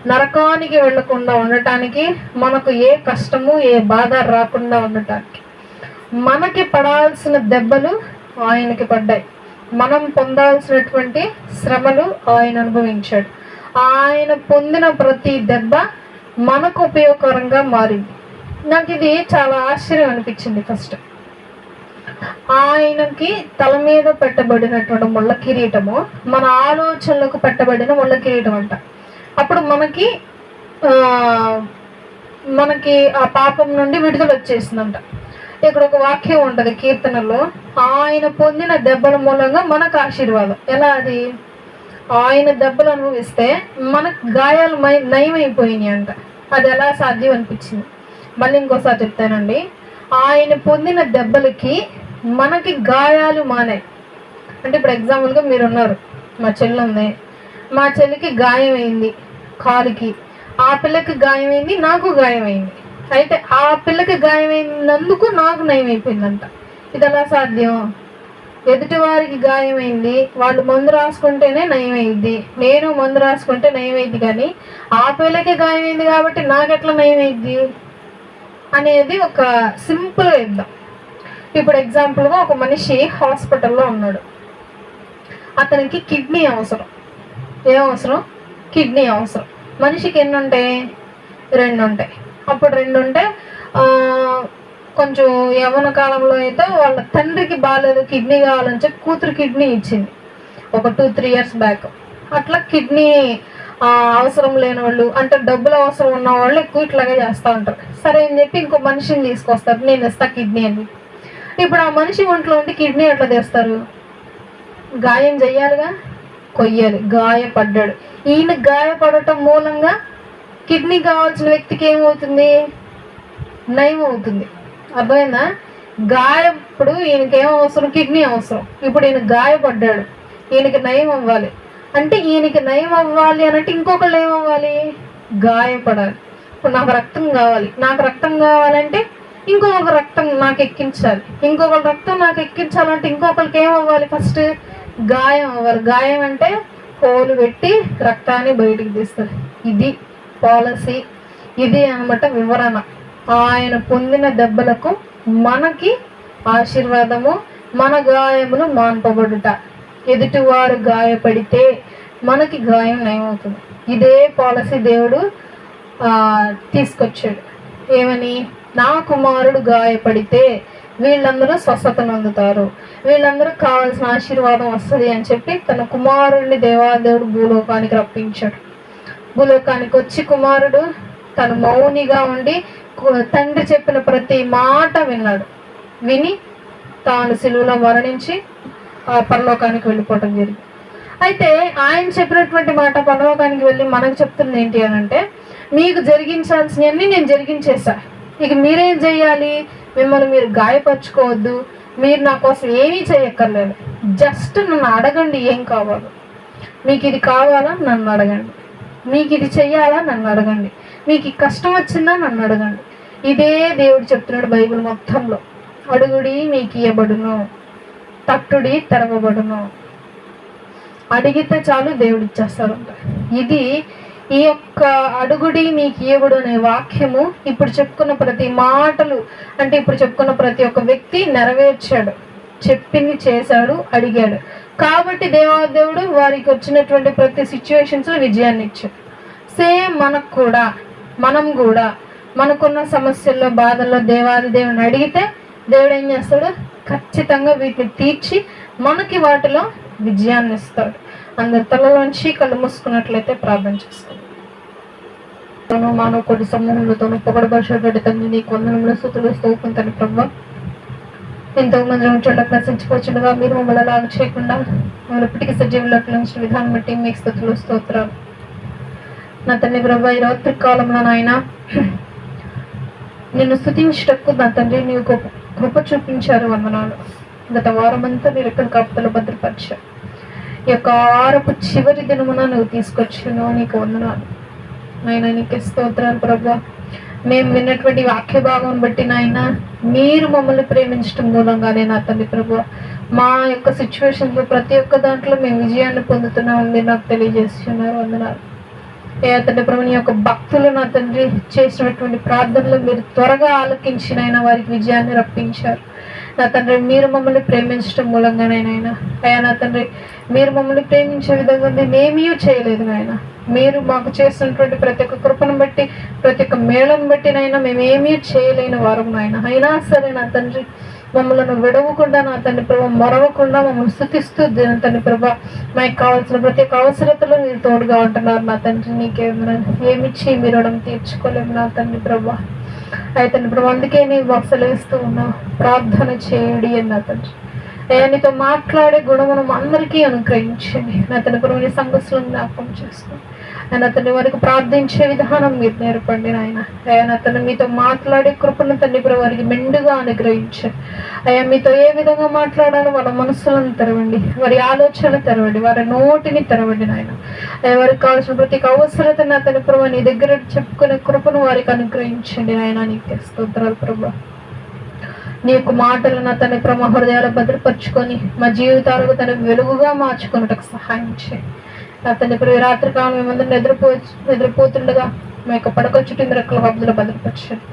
నరకానికి వెళ్లకుండా ఉండటానికి, మనకు ఏ కష్టము ఏ బాధ రాకుండా ఉండటానికి మనకి పడాల్సిన దెబ్బలు ఆయనకి పడ్డాయి. మనం పొందాల్సినటువంటి శ్రమలు ఆయన అనుభవించాడు. ఆయన పొందిన ప్రతి దెబ్బ మనకు ఉపయోగకరంగా మారింది. నాకు ఇది చాలా ఆశ్చర్యం అనిపించింది. ఫస్ట్ ఆయనకి తల మీద పెట్టబడినటువంటి ముళ్ళ కిరీటము మన ఆలోచనలకు పెట్టబడిన ముళ్ళ కిరీటం అంట. అప్పుడు మనకి ఆ పాపం నుండి విడుదల వచ్చేసిందంట. ఇక్కడ ఒక వాక్యం ఉంటుంది కీర్తనలో, ఆయన పొందిన దెబ్బల మూలంగా మనకు ఆశీర్వాదం. ఎలా అది? ఆయన దెబ్బలు అనుభవిస్తే మనకు గాయాలు నయమైపోయినాయి అంట. అది ఎలా సాధ్యం అనిపించింది. మళ్ళీ ఇంకోసారి చెప్తానండి. ఆయన పొందిన దెబ్బలకి మనకి గాయాలు మానాయి. అంటే ఇప్పుడు ఎగ్జాంపుల్గా మీరు ఉన్నారు, మా చెల్లి ఉంది, మా చెల్లికి గాయమైంది కాలుకి, ఆ పిల్లకి గాయమైంది, నాకు గాయమైంది. అయితే ఆ పిల్లకి గాయమైనందుకు నాకు నయం అయిపోయిందంట. ఇది ఎలా సాధ్యం? ఎదుటి వారికి గాయమైంది, వాళ్ళు మందు రాసుకుంటేనే నయమైంది, నేను మందు రాసుకుంటే నయమైంది, కానీ ఆ పిల్లకి గాయమైంది కాబట్టి నాకెట్లా నయమైంది అనేది ఒక సింపుల్గా ఇద్దాం. ఇప్పుడు ఎగ్జాంపుల్గా ఒక మనిషి హాస్పిటల్లో ఉన్నాడు. అతనికి కిడ్నీ అవసరం. ఏం అవసరం? కిడ్నీ అవసరం. మనిషికి ఎన్ని ఉంటాయి? 2 ఉంటాయి. అప్పుడు 2 ఉంటే కొంచెం యవ్వన కాలంలో అయితే వాళ్ళ తండ్రికి బాగాలేదు, కిడ్నీ కావాలని చెప్పి కూతురు కిడ్నీ ఇచ్చింది ఒక 2-3 years బ్యాక్. అట్లా కిడ్నీ అవసరం లేని వాళ్ళు, అంటే డబ్బులు అవసరం ఉన్న వాళ్ళు ఎక్కువ ఇట్లాగే చేస్తూ ఉంటారు. సరే అని చెప్పి ఇంకో మనిషిని తీసుకొస్తారు, నేను ఇస్తా కిడ్నీ అని. ఇప్పుడు ఆ మనిషి ఒంట్లో ఉండి కిడ్నీ ఎట్లా తెస్తారు? గాయం చెయ్యాలిగా, కొయ్యాలి. గాయపడ్డాడు. ఈయన గాయపడటం మూలంగా కిడ్నీ కావాల్సిన వ్యక్తికి ఏమవుతుంది? నయం అవుతుంది. అర్థమైందా? ఇప్పుడు ఈయనకేం అవసరం? కిడ్నీ అవసరం. ఇప్పుడు ఈయన గాయపడ్డాడు, ఈయనకి నయం అవ్వాలి. అంటే ఈయనకి నయం అవ్వాలి అనంటే ఇంకొకళ్ళు ఏమవ్వాలి? గాయపడాలి. ఇప్పుడు నాకు రక్తం కావాలి, నాకు రక్తం కావాలంటే ఇంకొకరికి రక్తం నాకు ఎక్కించాలి, ఇంకొకరి రక్తం నాకు ఎక్కించాలంటే ఇంకొకరికి ఏమవ్వాలి? ఫస్ట్ గాయం అవ్వాలి. గాయం అంటే హోలు పెట్టి రక్తాన్ని బయటికి తీస్తారు. ఇది పాలసీ, ఇది అన్నమాట వివరణ. ఆయన పొందిన దెబ్బలకు మనకి ఆశీర్వాదము, మన గాయములు మాన్పబడుట. ఎదుటివారు గాయపడితే మనకి గాయం నయమవుతుంది. ఇదే పాలసీ దేవుడు తీసుకొచ్చాడు. ఏమని? నా కుమారుడు గాయపడితే వీళ్ళందరూ స్వస్థతను అందుతారు, వీళ్ళందరూ కావాల్సిన ఆశీర్వాదం వస్తుంది అని చెప్పి తన కుమారుడిని దేవాదేవుడు భూలోకానికి రప్పించాడు. భూలోకానికి వచ్చి కుమారుడు తను మౌనిగా ఉండి తండ్రి చెప్పిన ప్రతి మాట విన్నాడు. విని తాను సిలువలో మరణించి పరలోకానికి వెళ్ళిపోవటం జరిగింది. అయితే ఆయన చెప్పినటువంటి మాట పరలోకానికి వెళ్ళి మనకు చెప్తుంది ఏంటి అని అంటే, మీకు జరిగించాల్సినవన్నీ నేను జరిగించేసా, ఇక మీరేం చేయాలి? మిమ్మల్ని మీరు గాయపరచుకోవద్దు, మీరు నా కోసం ఏమీ చేయక్కర్లేదు, జస్ట్ నన్ను అడగండి ఏం కావాలో. మీకు ఇది కావాలా? నన్ను అడగండి. మీకు ఇది చెయ్యాలా? నన్ను అడగండి. మీకు కష్టం వచ్చిందా? నన్ను అడగండి. ఇదే దేవుడు చెప్తున్నాడు బైబిల్ మొత్తంలో. అడుగుడి మీకు ఇవ్వబడును, తట్టుడి తెరవబడును. అడిగితే చాలు దేవుడు ఇచ్చేస్తాడు. ఇది ఈ యొక్క అడుగుడి మీకు ఇవ్వబడు అనే వాక్యము ఇప్పుడు చెప్పుకున్న ప్రతి మాటలు, అంటే ఇప్పుడు చెప్పుకున్న ప్రతి ఒక్క వ్యక్తి నెరవేర్చాడు, చెప్పింది చేశాడు, అడిగాడు. కాబట్టి దేవాదేవుడు వారికి వచ్చినటువంటి ప్రతి సిచ్యువేషన్స్లో విజయాన్ని ఇచ్చాడు. సేమ్ మనం కూడా మనకున్న సమస్యల్లో బాధల్లో దేవాది దేవుని అడిగితే దేవుడు ఏం చేస్తాడు? ఖచ్చితంగా వీటిని తీర్చి మనకి వాటిలో విజయాన్ని ఇస్తాడు. అందరి తలలోంచి కళ్ళు మూసుకున్నట్లయితే ప్రార్థన చేసుకోండి. మానవ కొద్ది సమూహంలోతోనూ పొగడబడి తండ్రి నీకు వందనములు స్తుతులు స్తోత్రం ప్రభు. ఎంతో మంది ఉంటుండ ప్రశంసిపోతుండగా మీరు మమ్మల్ని అలాగ చేయకుండా మమ్మల్ని ఇప్పటికీ సజీవులకు ఉంచిన విధానం బట్టి మీకు స్తుతులు స్తోత్రాలు. నా తండ్రి ప్రభు, ఈ రాత్రి కాలంలో నాయన నిన్ను స్తుతించటకు నా తండ్రి నీవు కృప చూపించారు. వందనాలు. గత వారమంతా మీరు ఎక్కడ కాపుతలు భద్రపరిచారు. ఈ యొక్క వారపు చివరి దినమున నువ్వు తీసుకొచ్చాను, నీకు వందనాలు నాయన. నీకు స్తోత్రాలు ప్రభు. మేము విన్నటువంటి వాక్య భాగం బట్టి నాయన మీరు మమ్మల్ని ప్రేమించడం మూలంగానే నా తండ్రి ప్రభు మా యొక్క సిచ్యువేషన్లో ప్రతి ఒక్క దాంట్లో మేము విజయాన్ని పొందుతున్నామని నాకు తెలియజేస్తున్నారు. వందనాలు అయ్యా తండ్రి ప్రభు. నీ యొక్క భక్తులు నా తండ్రి చేసినటువంటి ప్రార్థనలు మీరు త్వరగా ఆలకించినైనా వారికి విజయాన్ని రప్పించారు నా తండ్రి. మీరు మమ్మల్ని ప్రేమించడం మూలంగానైనా అయ్యా నా తండ్రి, మీరు మమ్మల్ని ప్రేమించే విధంగా మేమేమీ చేయలేదు నాయన. మీరు మాకు చేసినటువంటి ప్రతి ఒక్క కృపను బట్టి, ప్రతి ఒక్క మేళను బట్టినైనా మేమేమీ చేయలేని వారం నాయన. అయినా సరే నా తండ్రి, మమ్మల్ని విడవకుండా నా తండ్రి ప్రభా, మరవకుండా మమ్మల్ని స్థుతిస్తూ నా తండ్రి ప్రభా, మాకు కావాల్సిన ప్రతి ఒక్క అవసరతలో మీరు తోడుగా ఉంటున్నారు నా తండ్రి. నీకేమైనా ఏమిచ్చి మీరు రుణం తీర్చుకోలేము నా తండ్రి ప్రభా. అయితే ప్రభు అందుకే నీ మాకు సెలవిస్తూ ఉన్నావు, ప్రార్థన చేయుడి అని నా తండ్రి. అయ్యా నీతో మాట్లాడే గుణమును అందరికీ అనుగ్రహించండి నా తండ్రి ప్రభు. నీ సంఘస్సులను జ్ఞాపకం చేసుకోండి నా తండ్రి. వారికి ప్రార్థించే విధానం మీరు నేర్పండి నాయన. అయ్యా నా తండ్రి మీతో మాట్లాడే కృపను తండ్రి ప్రభు వారికి మెండుగా అనుగ్రహించండి. అయ్యా మీతో ఏ విధంగా మాట్లాడాలో వాళ్ళ మనసులను తెరవండి, వారి ఆలోచనలు తెరవండి, వారి నోటిని తెరవండి నాయన. అయ్యా వారికి కావాల్సిన ప్రతి అవసరత నా తండ్రి ప్రభు నీ దగ్గర చెప్పుకునే కృపను వారికి అనుగ్రహించండి నాయన. నీకే స్తోత్రాలు ప్రభు. నీ యొక్క మాటలు నా తండ్రి ప్రభు హృదయాలు భద్రపరుచుకొని మా జీవితాలకు తన వెలుగుగా మార్చుకున్నటకు సహాయం చేయండి నా తండ్రి ప్రభు. రాత్రి కాలం మేమందరం నిద్రపోతుండగా మా యొక్క పడకల చుట్టూ రెక్కల హబ్బులు భద్రపరచండి.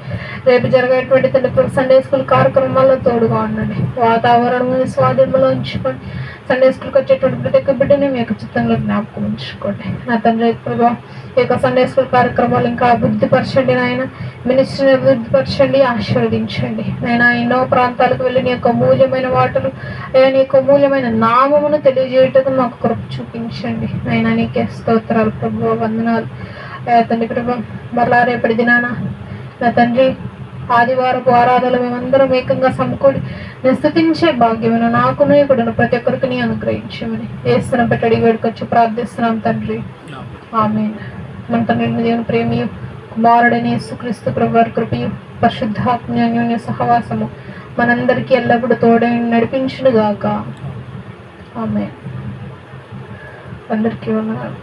రేపు జరిగేటువంటి తండ్రి ప్రభు సండే స్కూల్ కార్యక్రమాల్లో తోడుగా ఉండండి. వాతావరణం స్వాధీనంలో ఉంచుకోండి. సండే స్కూల్కి వచ్చేటువంటి ప్రతి ఒక్క బిడ్డని మీ యొక్క చిత్తంలో జ్ఞాపకం ఉంచుకోండి నా తండ్రి ప్రభు. ఈ యొక్క సండే స్కూల్ కార్యక్రమాలు ఇంకా అభివృద్ధిపరచండి నాయన. మినిస్ట్రీని అభివృద్ధిపరచండి, ఆశీర్వదించండి నాయన. ఎన్నో ప్రాంతాలకు వెళ్ళి నీ యొక్క మూల్యమైన వాటలు అయ్యా నీ యొక్క మూల్యమైన నామమును తెలియజేయటకు మాకు కృప చూపించండి నాయన. నీకే స్తోత్రాలు ప్రభు, వందనాలు తండ్రి ప్రభు. మరలా రేపటి దినాన నా తండ్రి ఆదివారపు ఆరాధనలు మేమందరం ఏకంగా సమకూడి స్తుతించే భాగ్యమైన నాకును ఇప్పుడు ప్రతి ఒక్కరికి నీ అనుగ్రహించమని ఏస్తున్న పెట్టడి వేడుకొచ్చి ప్రార్థిస్తున్నాం తండ్రి. ఆమేన్. మన తండ్రి దేవుని ప్రేమియు కుమారుడైన యేసుక్రీస్తు ప్రభు వారి కృపయు పరిశుద్ధాత్మ అన్యోన్య సహవాసము మనందరికీ ఎల్లప్పుడూ తోడై నడిపించును గాక. ఆమేన్. అందరికీ వందనాలు.